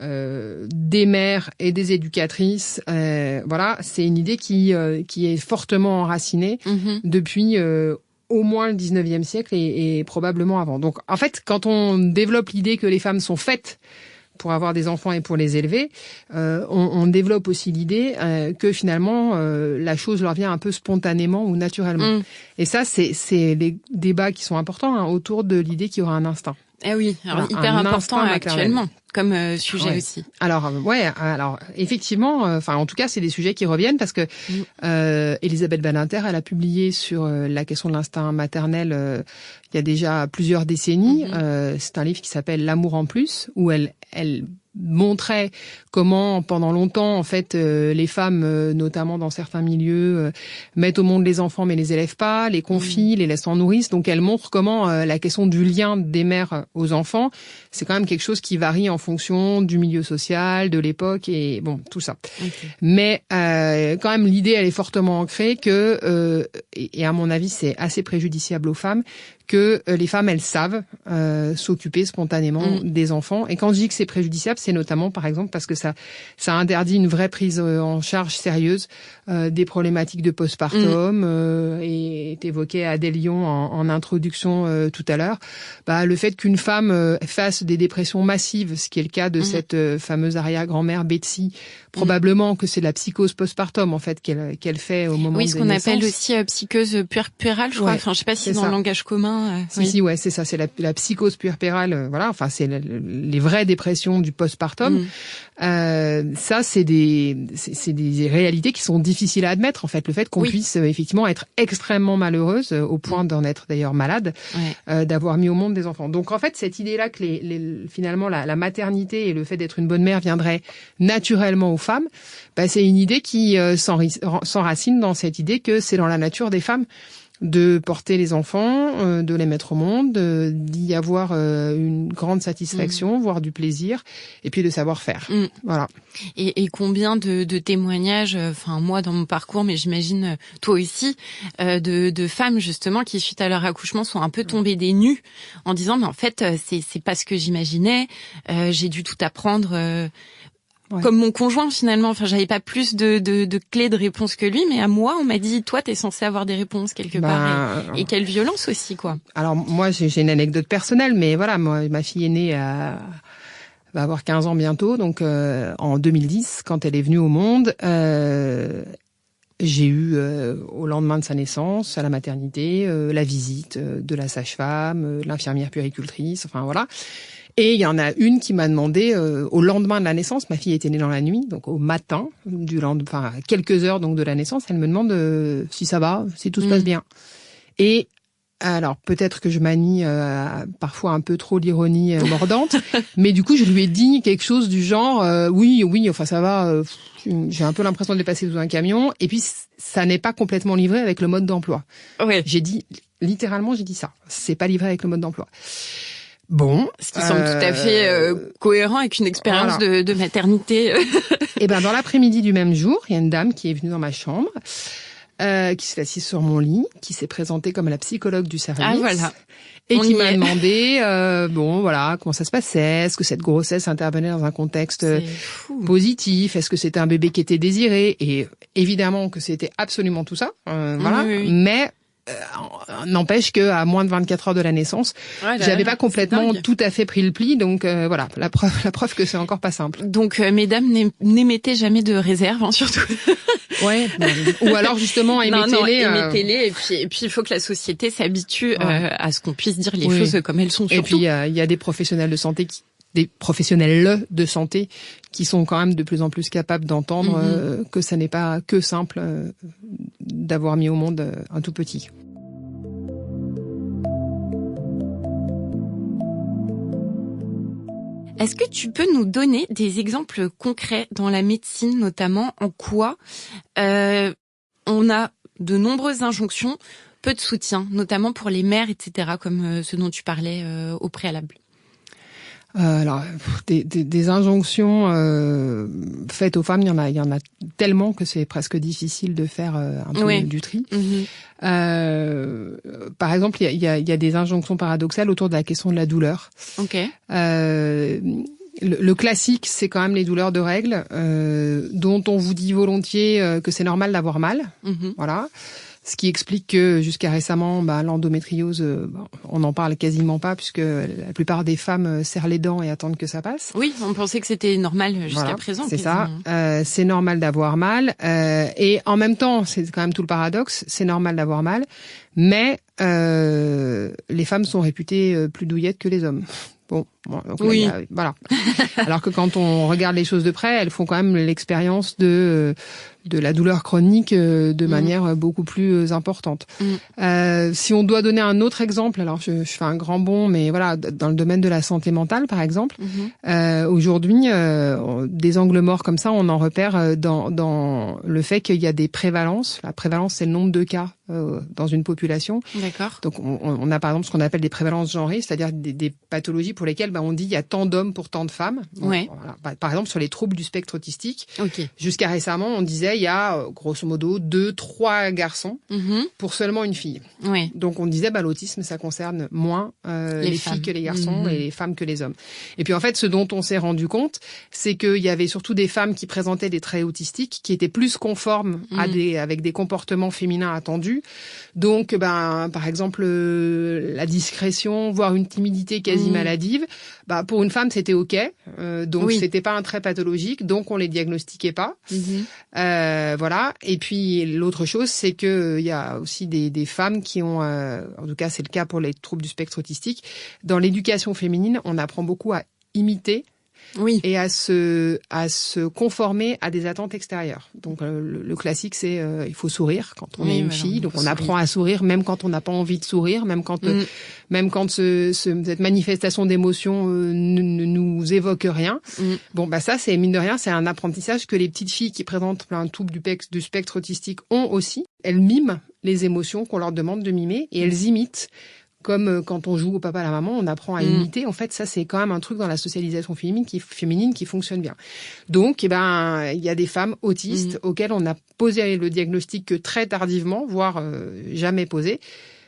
des mères et des éducatrices. Voilà, c'est une idée qui est fortement enracinée depuis au moins le 19e siècle et probablement avant. Donc, en fait, quand on développe l'idée que les femmes sont faites pour avoir des enfants et pour les élever, on développe aussi l'idée que finalement la chose leur vient un peu spontanément ou naturellement. Et ça, c'est les débats qui sont importants autour de l'idée qu'il y aura un instinct. Eh oui, alors Voilà, hyper un important instinct actuellement comme sujet aussi. Alors effectivement, en tout cas, c'est des sujets qui reviennent parce que Elisabeth Badinter, elle a publié sur la question de l'instinct maternel il y a déjà plusieurs décennies. C'est un livre qui s'appelle L'amour en plus, où elle montrait comment pendant longtemps en fait les femmes notamment dans certains milieux mettent au monde les enfants mais les élèvent pas, les confient, les laissent en nourrice. Donc elle montre comment la question du lien des mères aux enfants, c'est quand même quelque chose qui varie en fonction du milieu social, de l'époque et bon tout ça. Mais quand même l'idée elle est fortement ancrée que et à mon avis c'est assez préjudiciable aux femmes que les femmes, elles savent s'occuper spontanément des enfants. Et quand je dis que c'est préjudiciable, c'est notamment, par exemple, parce que ça interdit une vraie prise en charge sérieuse des problématiques de postpartum. Et est évoqué Adèle Lyon en introduction tout à l'heure. Le fait qu'une femme fasse des dépressions massives, ce qui est le cas de cette fameuse arrière-grand-mère Betsy, probablement que c'est la psychose postpartum en fait qu'elle fait au moment de ce qu'on appelle aussi psychose puerpérale, je crois. Enfin, je sais pas si c'est dans le langage commun. Si, ouais, c'est ça, c'est la psychose puerpérale. Voilà, enfin, c'est les vraies dépressions du postpartum. Ça, c'est des réalités qui sont difficiles à admettre. En fait, le fait qu'on puisse effectivement être extrêmement malheureuse au point d'en être d'ailleurs malade, d'avoir mis au monde des enfants. Donc, en fait, cette idée-là que finalement la maternité et le fait d'être une bonne mère viendrait naturellement aux femmes, c'est une idée qui s'enracine dans cette idée que c'est dans la nature des femmes de porter les enfants, de les mettre au monde, d'y avoir une grande satisfaction, voire du plaisir, et puis de savoir faire. Voilà. Et combien de témoignages, enfin moi dans mon parcours, mais j'imagine toi aussi, de femmes justement qui suite à leur accouchement sont un peu tombées des nues en disant mais en fait c'est pas ce que j'imaginais, j'ai dû tout apprendre. Comme mon conjoint finalement, enfin j'avais pas plus de clés de réponse que lui, mais à moi on m'a dit toi t'es censé avoir des réponses quelque part et quelle violence aussi quoi. Alors moi j'ai une anecdote personnelle, mais voilà moi ma fille aînée va avoir 15 ans bientôt, donc en 2010 quand elle est venue au monde, j'ai eu au lendemain de sa naissance à la maternité la visite de la sage-femme, l'infirmière puéricultrice, enfin voilà. Et il y en a une qui m'a demandé, au lendemain de la naissance, ma fille était née dans la nuit, donc au matin, à quelques heures donc de la naissance, elle me demande si ça va, si tout se passe bien. Et alors peut-être que je manie parfois un peu trop l'ironie mordante, mais du coup je lui ai dit quelque chose du genre oui, enfin ça va, j'ai un peu l'impression de les passer sous un camion, et puis ça n'est pas complètement livré avec le mode d'emploi. J'ai dit littéralement, j'ai dit ça, c'est pas livré avec le mode d'emploi. Bon, ce qui semble tout à fait cohérent avec une expérience de maternité. Et dans l'après-midi du même jour, il y a une dame qui est venue dans ma chambre, qui s'est assise sur mon lit, qui s'est présentée comme la psychologue du service. Ah voilà. Et qui m'a demandé, comment ça se passait, est-ce que cette grossesse intervenait dans un contexte positif, est-ce que c'était un bébé qui était désiré, et évidemment que c'était absolument tout ça, mais n'empêche que à moins de 24 heures de la naissance, j'avais pas complètement tout à fait pris le pli, donc voilà, la preuve que c'est encore pas simple. Donc mesdames, n'émettez jamais de réserve, surtout. Ou alors justement émettez-les. Émettez-les, et puis il faut que la société s'habitue à ce qu'on puisse dire les choses comme elles sont. Surtout. Et puis il y a des professionnels de santé des professionnels de santé qui sont quand même de plus en plus capables d'entendre que ça n'est pas que simple d'avoir mis au monde un tout petit. Est-ce que tu peux nous donner des exemples concrets dans la médecine, notamment en quoi on a de nombreuses injonctions, peu de soutien, notamment pour les mères, etc., comme ce dont tu parlais au préalable? Alors, des injonctions faites aux femmes, il y en a tellement que c'est presque difficile de faire un peu du tri. Par exemple, il y a des injonctions paradoxales autour de la question de la douleur. Le classique, c'est quand même les douleurs de règles, dont on vous dit volontiers que c'est normal d'avoir mal. Voilà. Ce qui explique que jusqu'à récemment, l'endométriose, on n'en parle quasiment pas puisque la plupart des femmes serrent les dents et attendent que ça passe. Oui, on pensait que c'était normal jusqu'à présent. C'est ça. C'est normal d'avoir mal. Et en même temps, c'est quand même tout le paradoxe, c'est normal d'avoir mal, mais les femmes sont réputées plus douillettes que les hommes. Bon, donc oui. Là, voilà. Alors que quand on regarde les choses de près, elles font quand même l'expérience de la douleur chronique de manière beaucoup plus importante. Si on doit donner un autre exemple, alors je fais un grand bond, mais voilà, dans le domaine de la santé mentale, par exemple, aujourd'hui, des angles morts comme ça, on en repère dans le fait qu'il y a des prévalences. La prévalence, c'est le nombre de cas dans une population. D'accord. Donc on a par exemple ce qu'on appelle des prévalences genrées, c'est-à-dire des pathologies pour lesquelles on dit il y a tant d'hommes pour tant de femmes. Donc, voilà. Par exemple sur les troubles du spectre autistique, jusqu'à récemment on disait il y a grosso modo 2-3 garçons pour seulement une fille. Donc on disait l'autisme ça concerne moins les filles que les garçons et les femmes que les hommes. Et puis en fait ce dont on s'est rendu compte, c'est qu'il y avait surtout des femmes qui présentaient des traits autistiques qui étaient plus conformes avec des comportements féminins attendus. Donc, par exemple, la discrétion, voire une timidité quasi maladive, pour une femme, c'était OK. Donc, c'était pas un trait pathologique, donc on les diagnostiquait pas. Voilà. Et puis, l'autre chose, c'est que il y a aussi des femmes qui ont, en tout cas, c'est le cas pour les troubles du spectre autistique. Dans l'éducation féminine, on apprend beaucoup à imiter. Et à se conformer à des attentes extérieures. Donc le classique c'est il faut sourire quand on est une fille, donc on apprend à sourire même quand on n'a pas envie de sourire, même quand cette manifestation d'émotion ne nous évoque rien. Bon ça c'est mine de rien, c'est un apprentissage que les petites filles qui présentent un trouble du spectre autistique ont aussi. Elles miment les émotions qu'on leur demande de mimer et elles imitent. Comme quand on joue au papa à la maman, on apprend à imiter. En fait, ça, c'est quand même un truc dans la socialisation féminine qui fonctionne bien. Donc, il y a des femmes autistes auxquelles on a posé le diagnostic que très tardivement, voire jamais posé.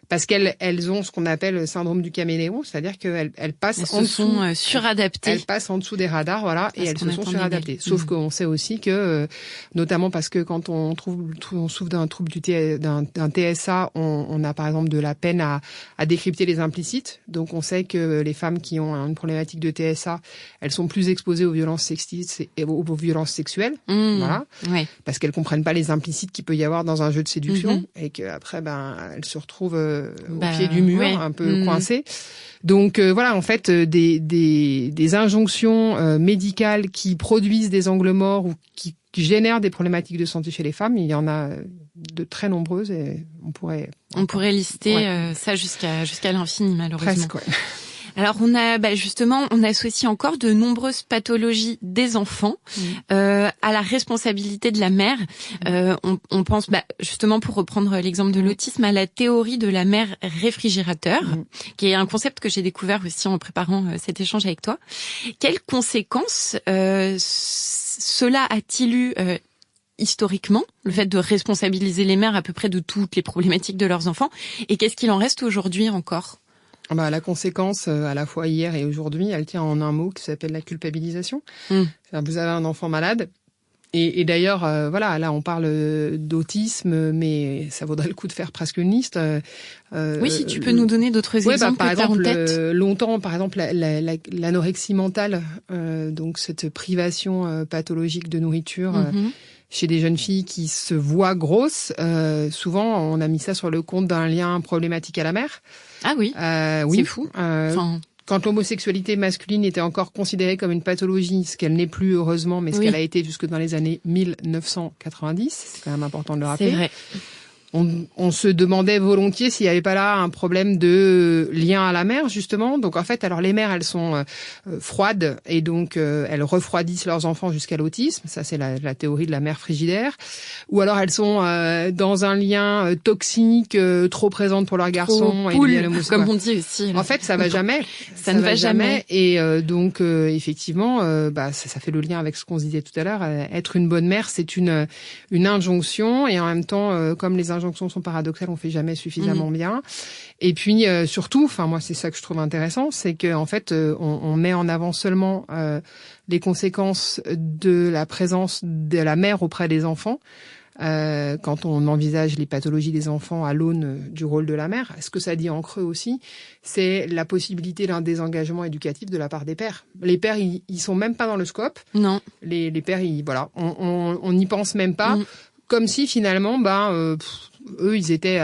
Parce qu'elles ont ce qu'on appelle le syndrome du caméléon, c'est-à-dire qu'elles passent en dessous, sont suradaptées. Elles passent en dessous des radars, voilà, et elles se sont suradaptées. Sauf qu'on sait aussi que, notamment parce que quand on souffre d'un trouble d'un TSA, on a par exemple de la peine à décrypter les implicites. Donc on sait que les femmes qui ont une problématique de TSA, elles sont plus exposées aux violences sexistes et aux violences sexuelles, voilà, parce qu'elles comprennent pas les implicites qu'il peut y avoir dans un jeu de séduction et qu'après, elles se retrouvent au pied du mur, un peu coincé. Donc voilà, en fait, des injonctions médicales qui produisent des angles morts ou qui génèrent des problématiques de santé chez les femmes, il y en a de très nombreuses et on pourrait lister ça jusqu'à l'infini malheureusement. Presque, ouais. Alors on a justement on associe encore de nombreuses pathologies des enfants à la responsabilité de la mère. On pense justement, pour reprendre l'exemple de l'autisme, à la théorie de la mère réfrigérateur, qui est un concept que j'ai découvert aussi en préparant cet échange avec toi. Quelles conséquences cela a-t-il eu historiquement, le fait de responsabiliser les mères à peu près de toutes les problématiques de leurs enfants, et qu'est-ce qu'il en reste aujourd'hui encore ? La conséquence, à la fois hier et aujourd'hui, elle tient en un mot qui s'appelle la culpabilisation. Vous avez un enfant malade. Et d'ailleurs, là, on parle d'autisme, mais ça vaudrait le coup de faire presque une liste. Oui, si tu peux nous donner d'autres exemples par que tu as en exemple, tête. Longtemps, par exemple, l'anorexie mentale, donc cette privation pathologique de nourriture chez des jeunes filles qui se voient grosses. Souvent, on a mis ça sur le compte d'un lien problématique à la mère. Ah oui, oui. C'est fou. Quand l'homosexualité masculine était encore considérée comme une pathologie, ce qu'elle n'est plus heureusement, mais ce qu'elle a été jusque dans les années 1990, c'est quand même important de le rappeler. C'est vrai. On se demandait volontiers s'il n'y avait pas là un problème de lien à la mère, justement. Donc en fait, alors les mères, elles sont froides et donc elles refroidissent leurs enfants jusqu'à l'autisme. Ça, c'est la théorie de la mère frigidaire. Ou alors elles sont dans un lien toxique, trop présente pour leurs garçons. Comme on dit aussi. En fait, ça va jamais. Ça ne va jamais. Et donc effectivement, ça fait le lien avec ce qu'on se disait tout à l'heure. Être une bonne mère, c'est une injonction, et en même temps, comme les injonctions injonctions sont paradoxales, on fait jamais suffisamment bien. Et puis surtout, enfin moi c'est ça que je trouve intéressant, c'est que en fait on met en avant seulement les conséquences de la présence de la mère auprès des enfants. Quand on envisage les pathologies des enfants à l'aune du rôle de la mère, ce que ça dit en creux aussi, c'est la possibilité d'un désengagement éducatif de la part des pères. Les pères, ils sont même pas dans le scope. Non. Les pères, on n'y pense même pas, comme si finalement, eux, ils étaient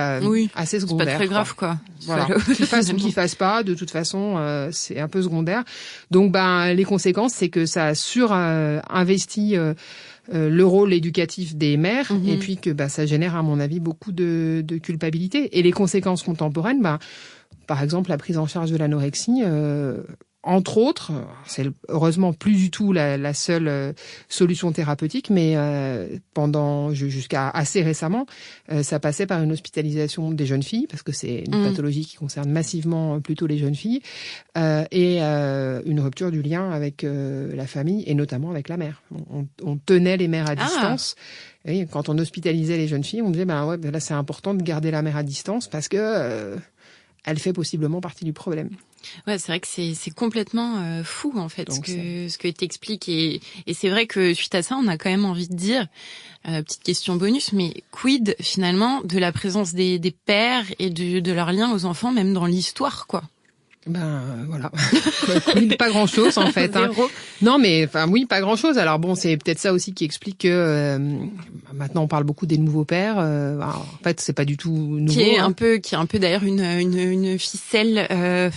assez secondaires. C'est pas très grave, quoi. Voilà. Qu'ils fassent ou qu'ils fassent pas, de toute façon, c'est un peu secondaire. Donc, les conséquences, c'est que ça surinvestit le rôle éducatif des mères, et puis que ça génère, à mon avis, beaucoup de culpabilité. Et les conséquences contemporaines, par exemple, la prise en charge de l'anorexie, entre autres, c'est heureusement plus du tout la seule solution thérapeutique, mais jusqu'à assez récemment, ça passait par une hospitalisation des jeunes filles, parce que c'est une pathologie qui concerne massivement plutôt les jeunes filles, et une rupture du lien avec la famille, et notamment avec la mère. On tenait les mères à distance. Et quand on hospitalisait les jeunes filles, on disait là c'est important de garder la mère à distance parce que elle fait possiblement partie du problème. Ouais, c'est vrai que c'est complètement fou en fait ce que t'expliques, et c'est vrai que suite à ça on a quand même envie de dire, petite question bonus, mais quid finalement de la présence des pères et de leur lien aux enfants, même dans l'histoire, quoi. Voilà. Pas grand chose en fait. Non mais pas grand chose. Alors bon, c'est peut-être ça aussi qui explique que maintenant on parle beaucoup des nouveaux pères. En fait, c'est pas du tout nouveau. Qui est un peu d'ailleurs une ficelle,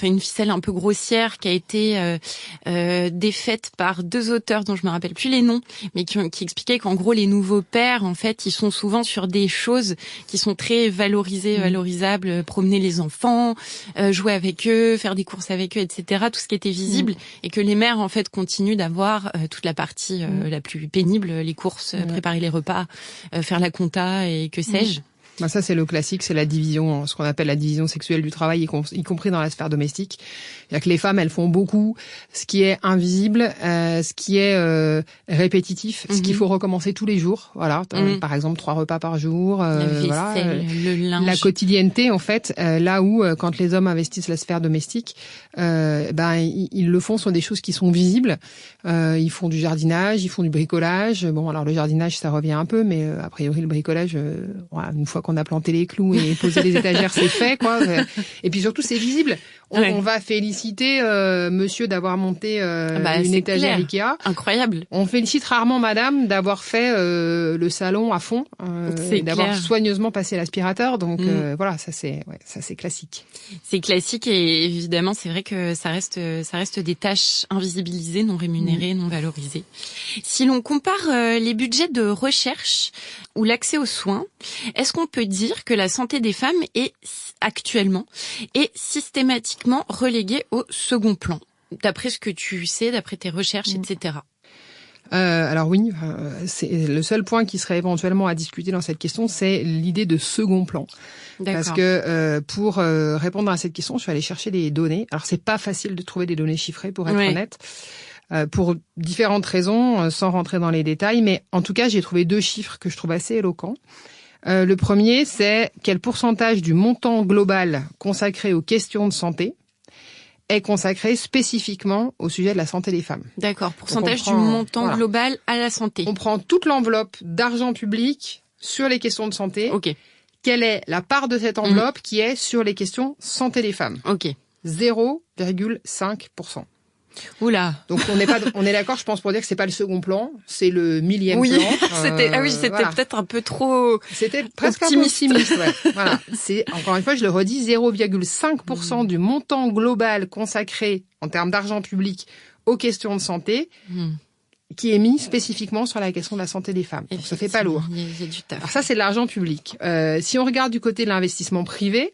une ficelle un peu grossière qui a été défaite par 2 auteurs dont je me rappelle plus les noms, mais qui expliquaient qu'en gros les nouveaux pères en fait ils sont souvent sur des choses qui sont très valorisables, promener les enfants, jouer avec eux, faire des courses avec eux, etc., tout ce qui était visible, et que les mères en fait continuent d'avoir toute la partie la plus pénible, les courses, préparer les repas, faire la compta et que sais-je. Ça c'est le classique, c'est la division, ce qu'on appelle la division sexuelle du travail, y compris dans la sphère domestique. C'est-à-dire que les femmes, elles font beaucoup ce qui est invisible, ce qui est répétitif, ce qu'il faut recommencer tous les jours. Voilà, par exemple 3 repas par jour. La vaisselle, le linge. La quotidienneté en fait, là où quand les hommes investissent la sphère domestique, ils le font sur des choses qui sont visibles. Ils font du jardinage, ils font du bricolage. Bon, alors le jardinage ça revient un peu, mais a priori le bricolage, une fois qu'on a planté les clous et posé les étagères, c'est fait, quoi. Et puis surtout, c'est visible. On va féliciter monsieur d'avoir monté une étagère Ikea. Incroyable. On félicite rarement madame d'avoir fait le salon à fond, et d'avoir soigneusement passé l'aspirateur. Donc voilà, ça c'est classique. C'est classique, et évidemment, c'est vrai que ça reste des tâches invisibilisées, non rémunérées, non valorisées. Si l'on compare les budgets de recherche ou l'accès aux soins, est-ce qu'on peut dire que la santé des femmes est systématiquement reléguée au second plan, d'après ce que tu sais, d'après tes recherches, etc. Alors oui, c'est le seul point qui serait éventuellement à discuter dans cette question, c'est l'idée de second plan. D'accord. Parce que pour répondre à cette question, je suis allée chercher des données. Alors c'est pas facile de trouver des données chiffrées, pour être honnête. Pour différentes raisons, sans rentrer dans les détails, mais en tout cas, j'ai trouvé 2 chiffres que je trouve assez éloquents. Le premier, c'est quel pourcentage du montant global consacré aux questions de santé est consacré spécifiquement au sujet de la santé des femmes. D'accord, pourcentage du montant global à la santé. On prend toute l'enveloppe d'argent public sur les questions de santé. Ok. Quelle est la part de cette enveloppe qui est sur les questions santé des femmes? Ok. 0,5%. Oula. Donc on est d'accord, je pense, pour dire que c'est pas le second plan, c'est le 1000e plan. C'était peut-être un peu trop. C'était presque optimiste. Voilà. C'est, encore une fois, je le redis, 0,5% du montant global consacré en termes d'argent public aux questions de santé, qui est mis spécifiquement sur la question de la santé des femmes. Donc ça fait pas lourd. Il y a du taf. Alors ça, c'est de l'argent public. Si on regarde du côté de l'investissement privé,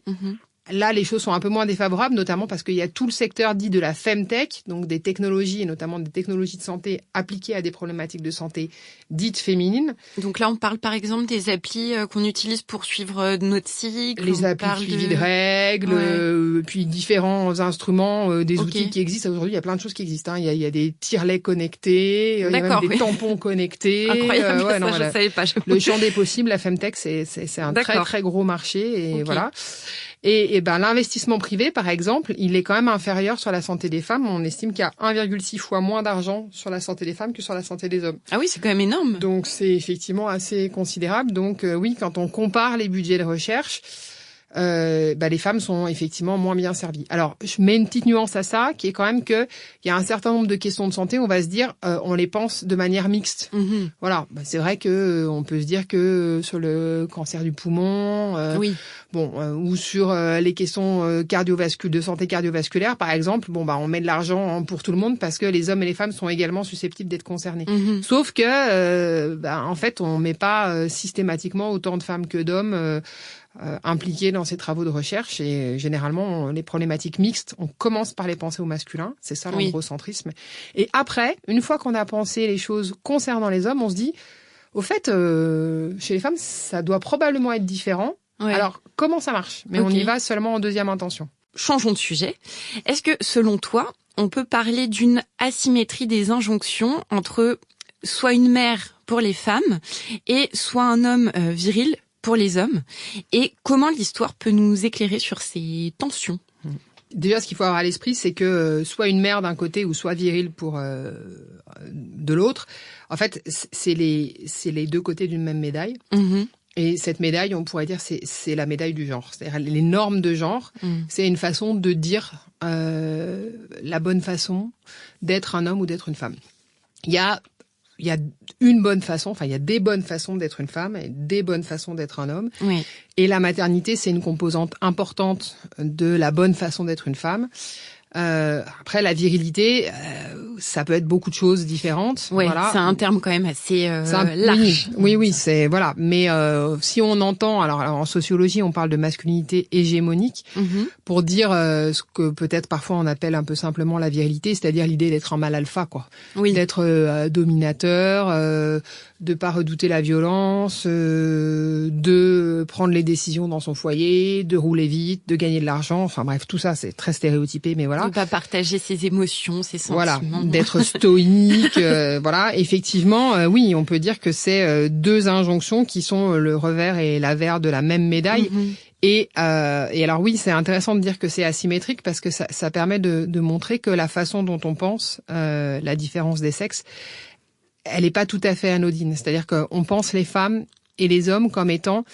Là, les choses sont un peu moins défavorables, notamment parce qu'il y a tout le secteur dit de la femtech, donc des technologies, et notamment des technologies de santé appliquées à des problématiques de santé dites féminines. Donc là, on parle par exemple des applis qu'on utilise pour suivre notre cycle. Les applis de suivi de règles, puis différents instruments, des outils qui existent. Aujourd'hui, il y a plein de choses qui existent. Il y a des tire-laits connectés, il y a même des tampons connectés. Incroyable, je savais pas. Le champ des possibles, la femtech, c'est un très très gros marché, et voilà. Et ben l'investissement privé, par exemple, il est quand même inférieur sur la santé des femmes. On estime qu'il y a 1,6 fois moins d'argent sur la santé des femmes que sur la santé des hommes. Ah oui, c'est quand même énorme. Donc c'est effectivement assez considérable. Donc oui, quand on compare les budgets de recherche, les femmes sont effectivement moins bien servies. Alors, je mets une petite nuance à ça, qui est quand même que il y a un certain nombre de questions de santé, on va se dire, on les pense de manière mixte. Voilà, c'est vrai que on peut se dire que sur le cancer du poumon, ou sur les questions de santé cardiovasculaire, par exemple, on met de l'argent pour tout le monde parce que les hommes et les femmes sont également susceptibles d'être concernés. Sauf que, en fait, on met pas systématiquement autant de femmes que d'hommes impliqués dans ces travaux de recherche, et généralement les problématiques mixtes, on commence par les penser au masculin, c'est ça l'androcentrisme. Et après, une fois qu'on a pensé les choses concernant les hommes, on se dit, au fait, chez les femmes, ça doit probablement être différent. Alors, comment ça marche? Mais on y va seulement en deuxième intention. Changeons de sujet. Est-ce que, selon toi, on peut parler d'une asymétrie des injonctions entre soit une mère pour les femmes et soit un homme viril pour les hommes, et comment l'histoire peut nous éclairer sur ces tensions? Déjà, ce qu'il faut avoir à l'esprit, c'est que soit une mère d'un côté ou soit viril pour de l'autre, en fait, c'est les deux côtés d'une même médaille. Et cette médaille, on pourrait dire, c'est la médaille du genre. C'est-à-dire les normes de genre, c'est une façon de dire la bonne façon d'être un homme ou d'être une femme. Il y a une bonne façon, il y a des bonnes façons d'être une femme et des bonnes façons d'être un homme. Et la maternité, c'est une composante importante de la bonne façon d'être une femme. Après, la virilité, ça peut être beaucoup de choses différentes. Voilà. C'est un terme quand même assez large. Oui, c'est voilà. Mais si on entend, alors en sociologie, on parle de masculinité hégémonique pour dire ce que peut-être parfois on appelle un peu simplement la virilité, c'est-à-dire l'idée d'être un mâle alpha, quoi. D'être dominateur, de pas redouter la violence, de prendre les décisions dans son foyer, de rouler vite, de gagner de l'argent. Enfin bref, tout ça, c'est très stéréotypé, mais voilà. De pas partager ses émotions, ses sentiments. Voilà, d'être stoïque. Voilà, effectivement, oui, on peut dire que c'est deux injonctions qui sont le revers et l'avers de la même médaille. Et alors oui, c'est intéressant de dire que c'est asymétrique parce que ça permet de montrer que la façon dont on pense la différence des sexes, elle est pas tout à fait anodine. C'est-à-dire qu'on pense les femmes et les hommes comme étant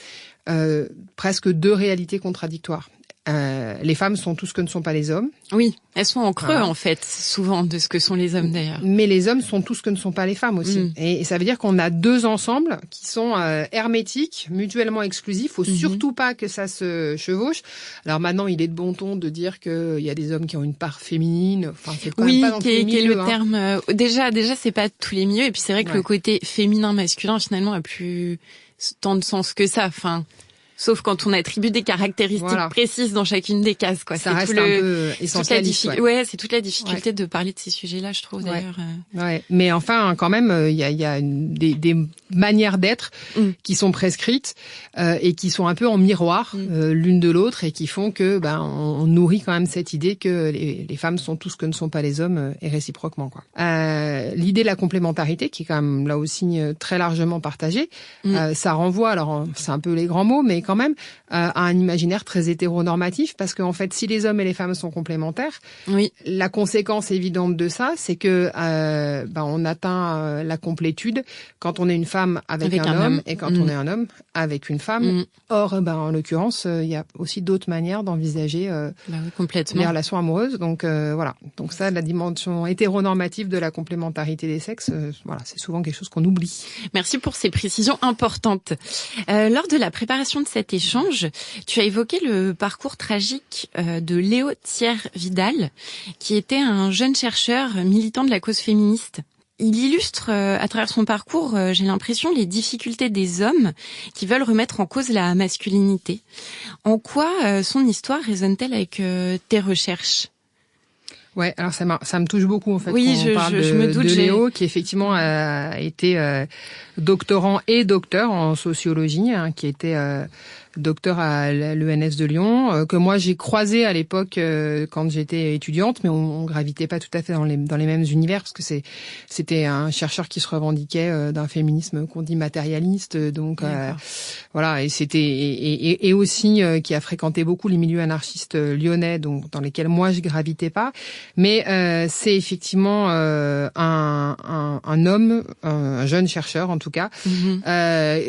presque deux réalités contradictoires. Les femmes sont tout ce que ne sont pas les hommes. Oui, elles sont en creux en fait, souvent de ce que sont les hommes d'ailleurs. Mais les hommes sont tout ce que ne sont pas les femmes aussi. Et ça veut dire qu'on a deux ensembles qui sont hermétiques, mutuellement exclusifs. Faut surtout pas que ça se chevauche. Alors maintenant, il est de bon ton de dire qu'il y a des hommes qui ont une part féminine. Enfin, c'est quand même pas dans tous les milieux, qui est le terme. Déjà, c'est pas tous les milieux. Et puis c'est vrai que le côté féminin-masculin finalement a plus tant de sens que ça. Enfin. Sauf quand on attribue des caractéristiques précises dans chacune des cases, quoi. Ça reste un peu essentialiste. C'est toute la difficulté de parler de ces sujets-là, je trouve, d'ailleurs. Mais enfin, quand même, il y a des manières d'être qui sont prescrites et qui sont un peu en miroir l'une de l'autre et qui font que on nourrit quand même cette idée que les femmes sont tout ce que ne sont pas les hommes et réciproquement, quoi. L'idée de la complémentarité, qui est quand même là aussi très largement partagée, ça renvoie, alors c'est un peu les grands mots, mais quand même à un imaginaire très hétéronormatif, parce qu'en fait, si les hommes et les femmes sont complémentaires, la conséquence évidente de ça, c'est que on atteint la complétude quand on est une femme avec un homme et quand on est un homme avec une femme. Or, en l'occurrence, il y a aussi d'autres manières d'envisager les relations amoureuses. Donc voilà. Donc ça, la dimension hétéronormative de la complémentarité des sexes, c'est souvent quelque chose qu'on oublie. Merci pour ces précisions importantes. Lors de la préparation de cet échange, tu as évoqué le parcours tragique de Léo Thiers-Vidal, qui était un jeune chercheur militant de la cause féministe. Il illustre à travers son parcours, j'ai l'impression, les difficultés des hommes qui veulent remettre en cause la masculinité. En quoi son histoire résonne-t-elle avec tes recherches ? Ouais, alors ça me touche beaucoup en fait. Oui, quand on parle je me doute, de Léo, qui effectivement a été doctorant et docteur en sociologie, qui était docteur à l'ENS de Lyon, que moi j'ai croisé à l'époque quand j'étais étudiante, mais on gravitait pas tout à fait dans les mêmes univers, parce que c'était un chercheur qui se revendiquait d'un féminisme qu'on dit matérialiste, donc voilà, et c'était et aussi qui a fréquenté beaucoup les milieux anarchistes lyonnais, donc dans lesquels moi je gravitais pas, mais c'est effectivement un homme, un jeune chercheur en tout cas,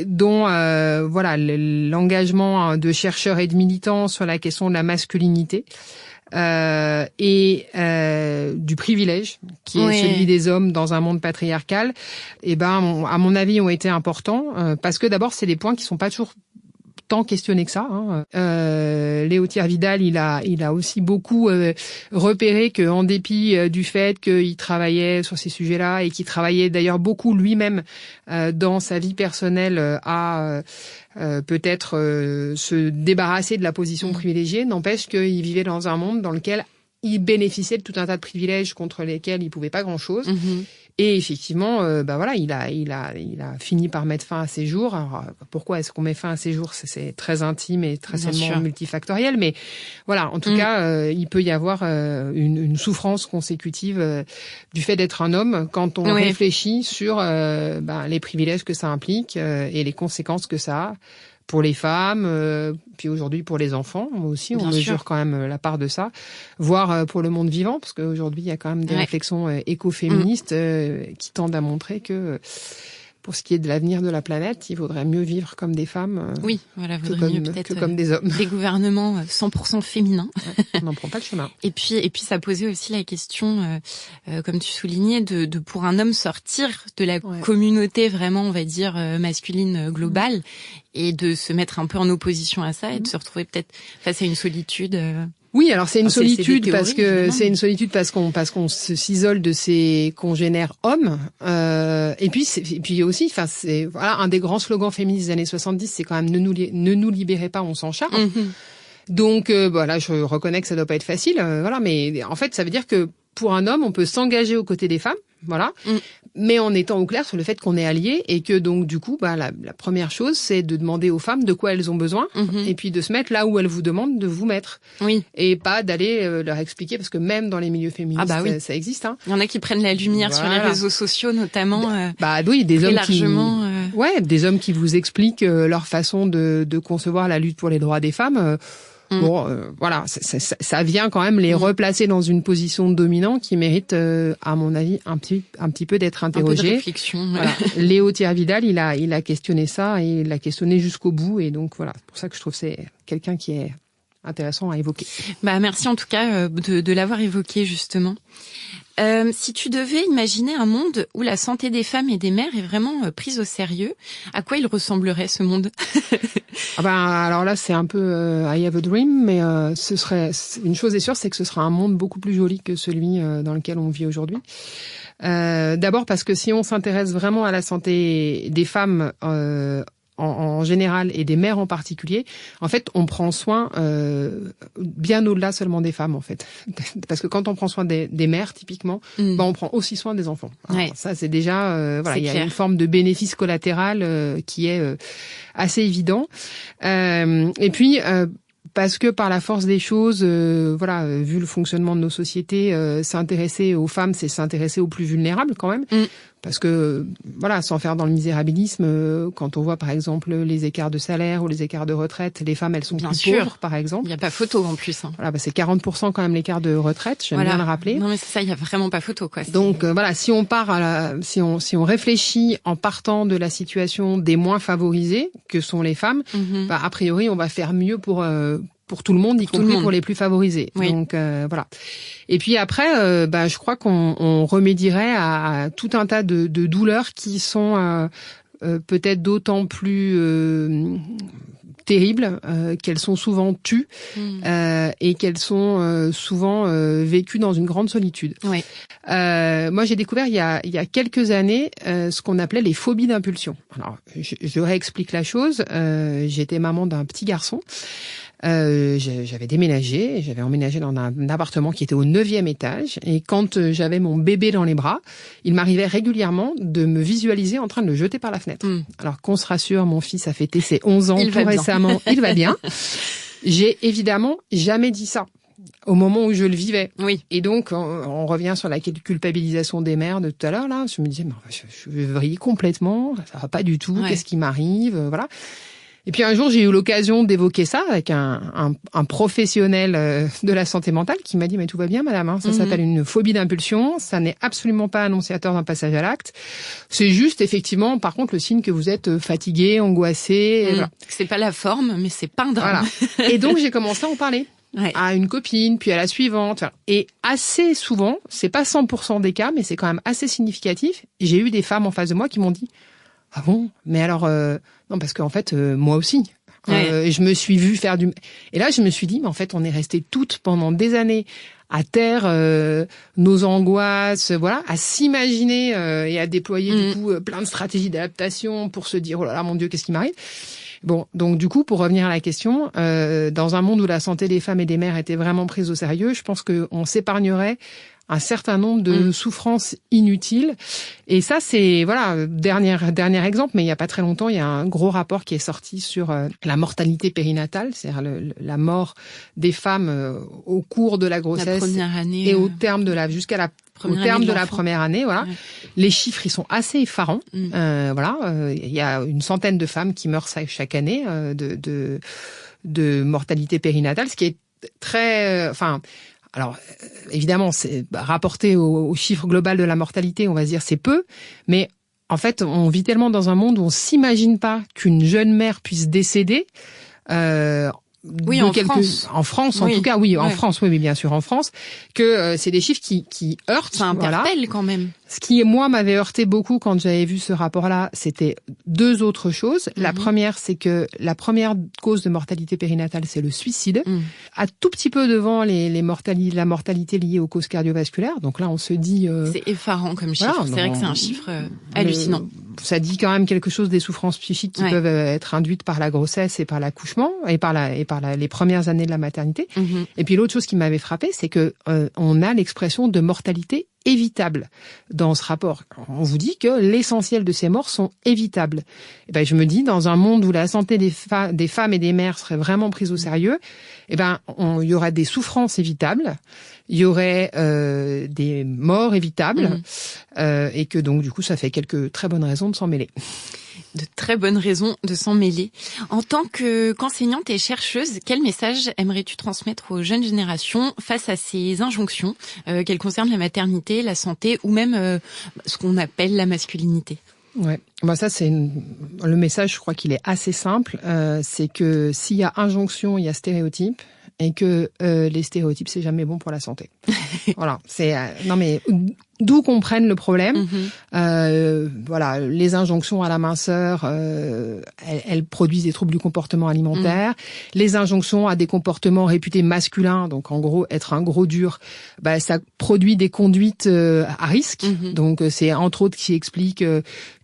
dont voilà l'engagement de chercheurs et de militants sur la question de la masculinité et du privilège qui est celui des hommes dans un monde patriarcal, et ben à mon avis ont été importants parce que d'abord c'est des points qui sont pas toujours tant questionné que ça. Léo Tiervidal, il a aussi beaucoup repéré que, en dépit du fait qu'il travaillait sur ces sujets-là et qu'il travaillait d'ailleurs beaucoup lui-même dans sa vie personnelle à peut-être se débarrasser de la position privilégiée, n'empêche qu'il vivait dans un monde dans lequel il bénéficiait de tout un tas de privilèges contre lesquels il pouvait pas grand-chose. Et effectivement, voilà, il a fini par mettre fin à ses jours. Alors, pourquoi est-ce qu'on met fin à ses jours ? C'est très intime et très seulement multifactoriel, mais voilà, en tout cas, il peut y avoir une souffrance consécutive du fait d'être un homme quand on réfléchit sur les privilèges que ça implique et les conséquences que ça a pour les femmes, puis aujourd'hui pour les enfants aussi, on mesure quand même la part de ça, voire pour le monde vivant, parce qu'aujourd'hui il y a quand même des réflexions écoféministes qui tendent à montrer que pour ce qui est de l'avenir de la planète, il vaudrait mieux vivre comme des femmes que comme des hommes. Des gouvernements 100% féminins. On n'en prend pas le chemin. Et puis ça posait aussi la question, comme tu soulignais, de pour un homme sortir de la communauté vraiment, on va dire, masculine globale, et de se mettre un peu en opposition à ça et de se retrouver peut-être face à une solitude. Oui, alors c'est une solitude parce qu'on s'isole de ses congénères hommes, et puis aussi, enfin c'est voilà un des grands slogans féministes des années 70, c'est quand même ne nous libérez pas, on s'en charge. Donc voilà, je reconnais que ça doit pas être facile, voilà, mais en fait ça veut dire que pour un homme, on peut s'engager aux côtés des femmes, voilà, mais en étant au clair sur le fait qu'on est alliés et que donc du coup, la première chose, c'est de demander aux femmes de quoi elles ont besoin et puis de se mettre là où elles vous demandent de vous mettre. Et pas d'aller leur expliquer, parce que même dans les milieux féministes, ça existe. Hein. Il y en a qui prennent la lumière sur les réseaux sociaux, notamment. Oui, des hommes largement, des hommes qui vous expliquent leur façon de concevoir la lutte pour les droits des femmes. Bon, voilà, ça vient quand même les replacer dans une position dominante qui mérite, à mon avis, un petit peu d'être interrogé. Un peu de réflexion. Voilà. Léo Tiervidal, il a questionné ça et il l'a questionné jusqu'au bout, et donc voilà, c'est pour ça que je trouve que c'est quelqu'un qui est intéressant à évoquer. Merci en tout cas de l'avoir évoqué justement. Si tu devais imaginer un monde où la santé des femmes et des mères est vraiment prise au sérieux, à quoi il ressemblerait ce monde ? Alors là, c'est un peu I have a dream, mais ce serait une chose est sûre, c'est que ce sera un monde beaucoup plus joli que celui dans lequel on vit aujourd'hui. D'abord parce que si on s'intéresse vraiment à la santé des femmes en général et des mères en particulier, en fait, on prend soin bien au-delà seulement des femmes, en fait. Parce que quand on prend soin des mères, typiquement, on prend aussi soin des enfants. Alors, ça, c'est déjà il y a une forme de bénéfice collatéral qui est assez évident. Et puis parce que par la force des choses, vu le fonctionnement de nos sociétés, s'intéresser aux femmes, c'est s'intéresser aux plus vulnérables quand même. Parce que, voilà, sans faire dans le misérabilisme, quand on voit par exemple les écarts de salaire ou les écarts de retraite, les femmes, elles sont plus pauvres, par exemple. Il n'y a pas photo en plus. Voilà, c'est 40% quand même l'écart de retraite, j'aime bien le rappeler. Non mais c'est ça, il n'y a vraiment pas photo, quoi. Donc voilà, si on part si on réfléchit en partant de la situation des moins favorisés, que sont les femmes, a priori on va faire mieux pour tout le monde, y compris pour les plus favorisés. Donc voilà. Et puis après, je crois qu'on remédierait à tout un tas de douleurs qui sont peut-être d'autant plus terribles, qu'elles sont souvent tues et qu'elles sont souvent vécues dans une grande solitude. Oui. Moi, j'ai découvert il y a quelques années ce qu'on appelait les phobies d'impulsion. Alors, je réexplique la chose. J'étais maman d'un petit garçon. J'avais déménagé, j'avais emménagé dans un appartement qui était au 9e étage, et quand j'avais mon bébé dans les bras, il m'arrivait régulièrement de me visualiser en train de le jeter par la fenêtre. Alors qu'on se rassure, mon fils a fêté ses 11 ans tout récemment, il va bien. J'ai évidemment jamais dit ça au moment où je le vivais. Oui. Et donc, on revient sur la culpabilisation des mères de tout à l'heure, là. Je me disais, mais je vrille complètement, ça va pas du tout, qu'est-ce qui m'arrive, voilà. Et puis un jour, j'ai eu l'occasion d'évoquer ça avec un professionnel de la santé mentale qui m'a dit « Mais tout va bien, madame, hein, ça s'appelle une phobie d'impulsion, ça n'est absolument pas annonciateur d'un passage à l'acte. C'est juste, effectivement, par contre, le signe que vous êtes fatigué, angoissé. » Voilà. C'est pas la forme, mais c'est pas un drame. Voilà. Et donc, j'ai commencé à en parler. Ouais. À une copine, puis à la suivante. Et assez souvent, c'est pas 100% des cas, mais c'est quand même assez significatif. J'ai eu des femmes en face de moi qui m'ont dit « Ah bon? Mais alors... Non, parce qu'en fait, moi aussi. Je me suis vue faire du... Et là, je me suis dit, mais en fait, on est resté toutes pendant des années à taire nos angoisses, voilà, à s'imaginer et à déployer du coup plein de stratégies d'adaptation pour se dire, oh là là, mon Dieu, qu'est-ce qui m'arrive? Bon, donc du coup, pour revenir à la question, dans un monde où la santé des femmes et des mères était vraiment prise au sérieux, je pense qu'on s'épargnerait un certain nombre de souffrances inutiles. Et ça, c'est, voilà, dernier exemple, mais il y a pas très longtemps, il y a un gros rapport qui est sorti sur la mortalité périnatale, c'est-à-dire la mort des femmes au cours de la grossesse. La première année. Et au terme de au terme de la première année, voilà. Ouais. Les chiffres, ils sont assez effarants. Voilà, il y a une centaine de femmes qui meurent chaque année de mortalité périnatale, ce qui est très, alors, évidemment, c'est rapporté au chiffre global de la mortalité, on va se dire c'est peu, mais en fait, on vit tellement dans un monde où on s'imagine pas qu'une jeune mère puisse décéder. Oui, France. En France, en tout cas, oui, en France, oui, bien sûr, en France, que c'est des chiffres qui heurtent. Ça interpelle quand même. Ce qui, moi, m'avait heurté beaucoup quand j'avais vu ce rapport-là, c'était deux autres choses. La première, c'est que la première cause de mortalité périnatale, c'est le suicide. À tout petit peu devant la mortalité liée aux causes cardiovasculaires. Donc là, on se dit... c'est effarant comme chiffre. Voilà, c'est vrai que c'est un chiffre hallucinant. Ça dit quand même quelque chose des souffrances psychiques qui peuvent être induites par la grossesse et par l'accouchement et par les premières années de la maternité. Et puis l'autre chose qui m'avait frappé, c'est que on a l'expression de mortalité évitable dans ce rapport. On vous dit que l'essentiel de ces morts sont évitables. Et ben, je me dis, dans un monde où la santé des femmes et des mères serait vraiment prise au sérieux, eh ben, il y aurait des souffrances évitables, il y aurait des morts évitables, et que donc, du coup, ça fait quelques très bonnes raisons de s'en mêler. De très bonnes raisons de s'en mêler. En tant qu'enseignante et chercheuse, quel message aimerais-tu transmettre aux jeunes générations face à ces injonctions, qu'elles concernent la maternité, la santé ou même ce qu'on appelle la masculinité? Ouais, bah ça c'est le message. Je crois qu'il est assez simple. C'est que s'il y a injonction, il y a stéréotype, et que les stéréotypes c'est jamais bon pour la santé. Voilà, c'est non mais d'où qu'on prenne le problème. Voilà, les injonctions à la minceur, elles produisent des troubles du comportement alimentaire. Les injonctions à des comportements réputés masculins, donc en gros être un gros dur, bah ça produit des conduites à risque. Donc c'est entre autres qui explique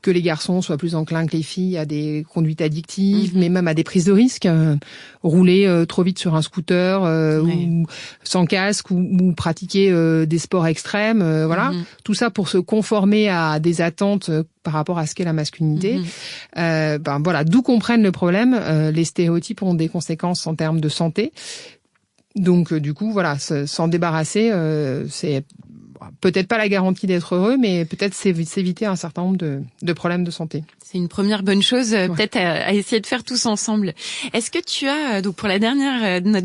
que les garçons soient plus enclins que les filles à des conduites addictives, mais même à des prises de risques, rouler trop vite sur un scooter ou sans casque ou pratiquer des sports extrêmes, voilà. Tout ça pour se conformer à des attentes par rapport à ce qu'est la masculinité. Ben voilà, d'où qu'on prenne le problème, les stéréotypes ont des conséquences en termes de santé. Donc du coup, voilà, s'en débarrasser, c'est peut-être pas la garantie d'être heureux, mais peut-être s'éviter un certain nombre de problèmes de santé. C'est une première bonne chose, peut-être à essayer de faire tous ensemble. Est-ce que tu as, donc pour notre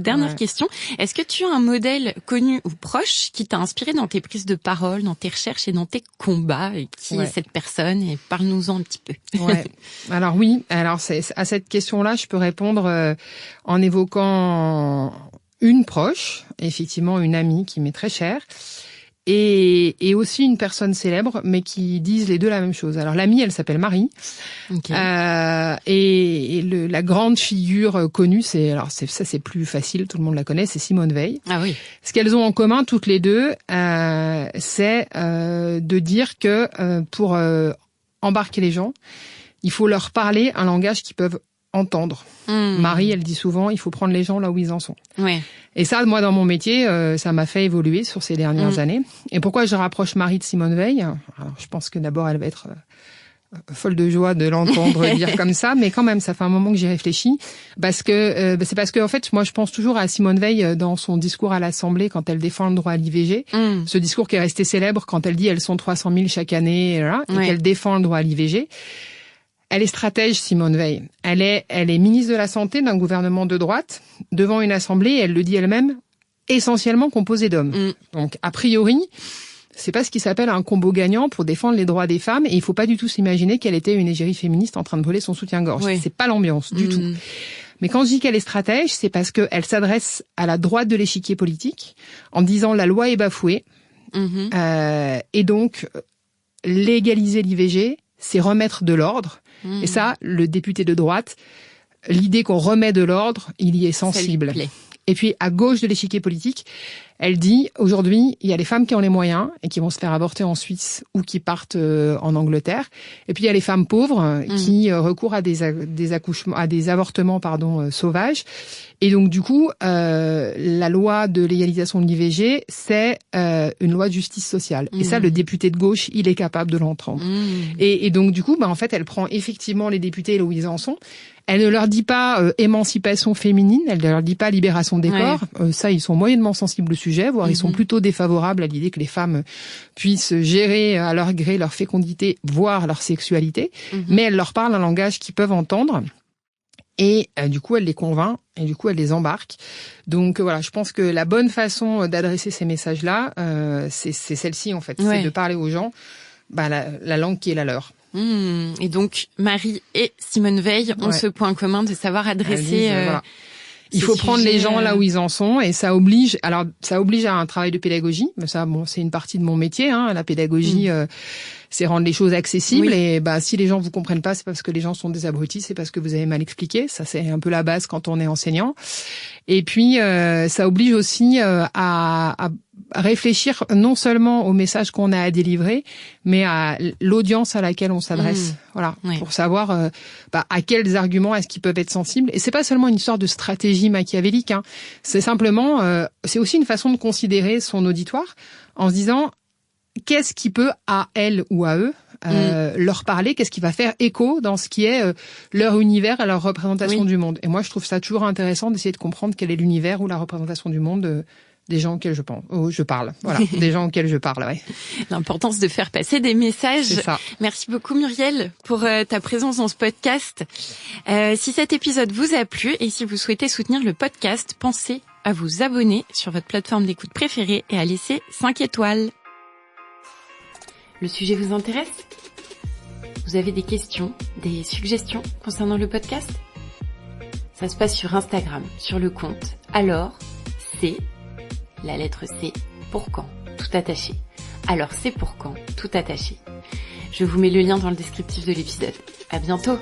dernière question, est-ce que tu as un modèle connu ou proche qui t'a inspiré dans tes prises de parole, dans tes recherches et dans tes combats, et qui est cette personne, et parle-nous-en un petit peu. Alors oui, à cette question-là, je peux répondre en évoquant une proche, effectivement une amie qui m'est très chère, et aussi une personne célèbre, mais qui disent les deux la même chose. Alors l'amie, elle s'appelle Marie, Okay. et la grande figure connue, c'est plus facile, tout le monde la connaît, c'est Simone Veil. Ah oui. Ce qu'elles ont en commun toutes les deux, c'est de dire que pour embarquer les gens, il faut leur parler un langage qu'ils peuvent entendre. Marie, elle dit souvent, il faut prendre les gens là où ils en sont. Ouais. Et ça, moi, dans mon métier, ça m'a fait évoluer sur ces dernières années. Et pourquoi je rapproche Marie de Simone Veil ? Alors, je pense que d'abord, elle va être folle de joie de l'entendre dire comme ça, mais quand même, ça fait un moment que j'y réfléchis, parce que c'est parce que en fait, moi, je pense toujours à Simone Veil dans son discours à l'Assemblée quand elle défend le droit à l'IVG. Ce discours qui est resté célèbre quand elle dit elles sont 300 000 chaque année, et qu'elle défend le droit à l'IVG. Elle est stratège, Simone Veil. Elle est ministre de la Santé d'un gouvernement de droite, devant une assemblée, et elle le dit elle-même, essentiellement composée d'hommes. Donc, a priori, c'est pas ce qui s'appelle un combo gagnant pour défendre les droits des femmes, et il faut pas du tout s'imaginer qu'elle était une égérie féministe en train de brûler son soutien-gorge. Oui. C'est pas l'ambiance, du tout. Mais quand je dis qu'elle est stratège, c'est parce qu'elle s'adresse à la droite de l'échiquier politique, en disant la loi est bafouée, et donc, légaliser l'IVG, c'est remettre de l'ordre. Et ça, le député de droite, l'idée qu'on remet de l'ordre, il y est sensible. Et puis, à gauche de l'échiquier politique, elle dit, aujourd'hui, il y a les femmes qui ont les moyens et qui vont se faire avorter en Suisse ou qui partent en Angleterre. Et puis, il y a les femmes pauvres qui recourent à des accouchements, à des avortements, sauvages. Et donc, du coup, la loi de légalisation de l'IVG, c'est une loi de justice sociale. Et ça, le député de gauche, il est capable de l'entendre. Et donc, du coup, en fait, elle prend effectivement les députés là où ils en sont. Elle ne leur dit pas émancipation féminine, elle ne leur dit pas libération des corps. Ça, ils sont moyennement sensibles au sujet, voire ils sont plutôt défavorables à l'idée que les femmes puissent gérer à leur gré leur fécondité, voire leur sexualité. Mais elle leur parle un langage qu'ils peuvent entendre. Et du coup, elle les convainc et du coup, elle les embarque. Donc voilà, je pense que la bonne façon d'adresser ces messages-là, c'est celle-ci en fait, c'est de parler aux gens la langue qui est la leur. Et donc, Marie et Simone Veil ont ce point commun de savoir adresser... voilà. Il faut prendre les gens là où ils en sont, et ça oblige à un travail de pédagogie. Mais ça, bon, c'est une partie de mon métier, hein. La pédagogie, c'est rendre les choses accessibles. Et si les gens vous comprennent pas, c'est pas parce que les gens sont des abrutis, c'est parce que vous avez mal expliqué. Ça, c'est un peu la base quand on est enseignant. Et puis, ça oblige aussi à réfléchir non seulement au message qu'on a à délivrer, mais à l'audience à laquelle on s'adresse. Voilà, pour savoir à quels arguments est-ce qu'ils peuvent être sensibles. Et c'est pas seulement une histoire de stratégie machiavélique, hein. C'est simplement, c'est aussi une façon de considérer son auditoire en se disant qu'est-ce qui peut à elle ou à eux leur parler, qu'est-ce qui va faire écho dans ce qui est leur univers et leur représentation du monde. Et moi, je trouve ça toujours intéressant d'essayer de comprendre quel est l'univers ou la représentation du monde des gens auxquels je parle. Voilà, des gens auxquels je parle, ouais. L'importance de faire passer des messages. C'est ça. Merci beaucoup Muriel pour ta présence dans ce podcast. Si cet épisode vous a plu et si vous souhaitez soutenir le podcast, pensez à vous abonner sur votre plateforme d'écoute préférée et à laisser 5 étoiles. Le sujet vous intéresse ? Vous avez des questions, des suggestions concernant le podcast ? Ça se passe sur Instagram, sur le compte Alors c'est la lettre C pour quand, tout attaché. Alors c'est pour quand, tout attaché. Je vous mets le lien dans le descriptif de l'épisode. À bientôt!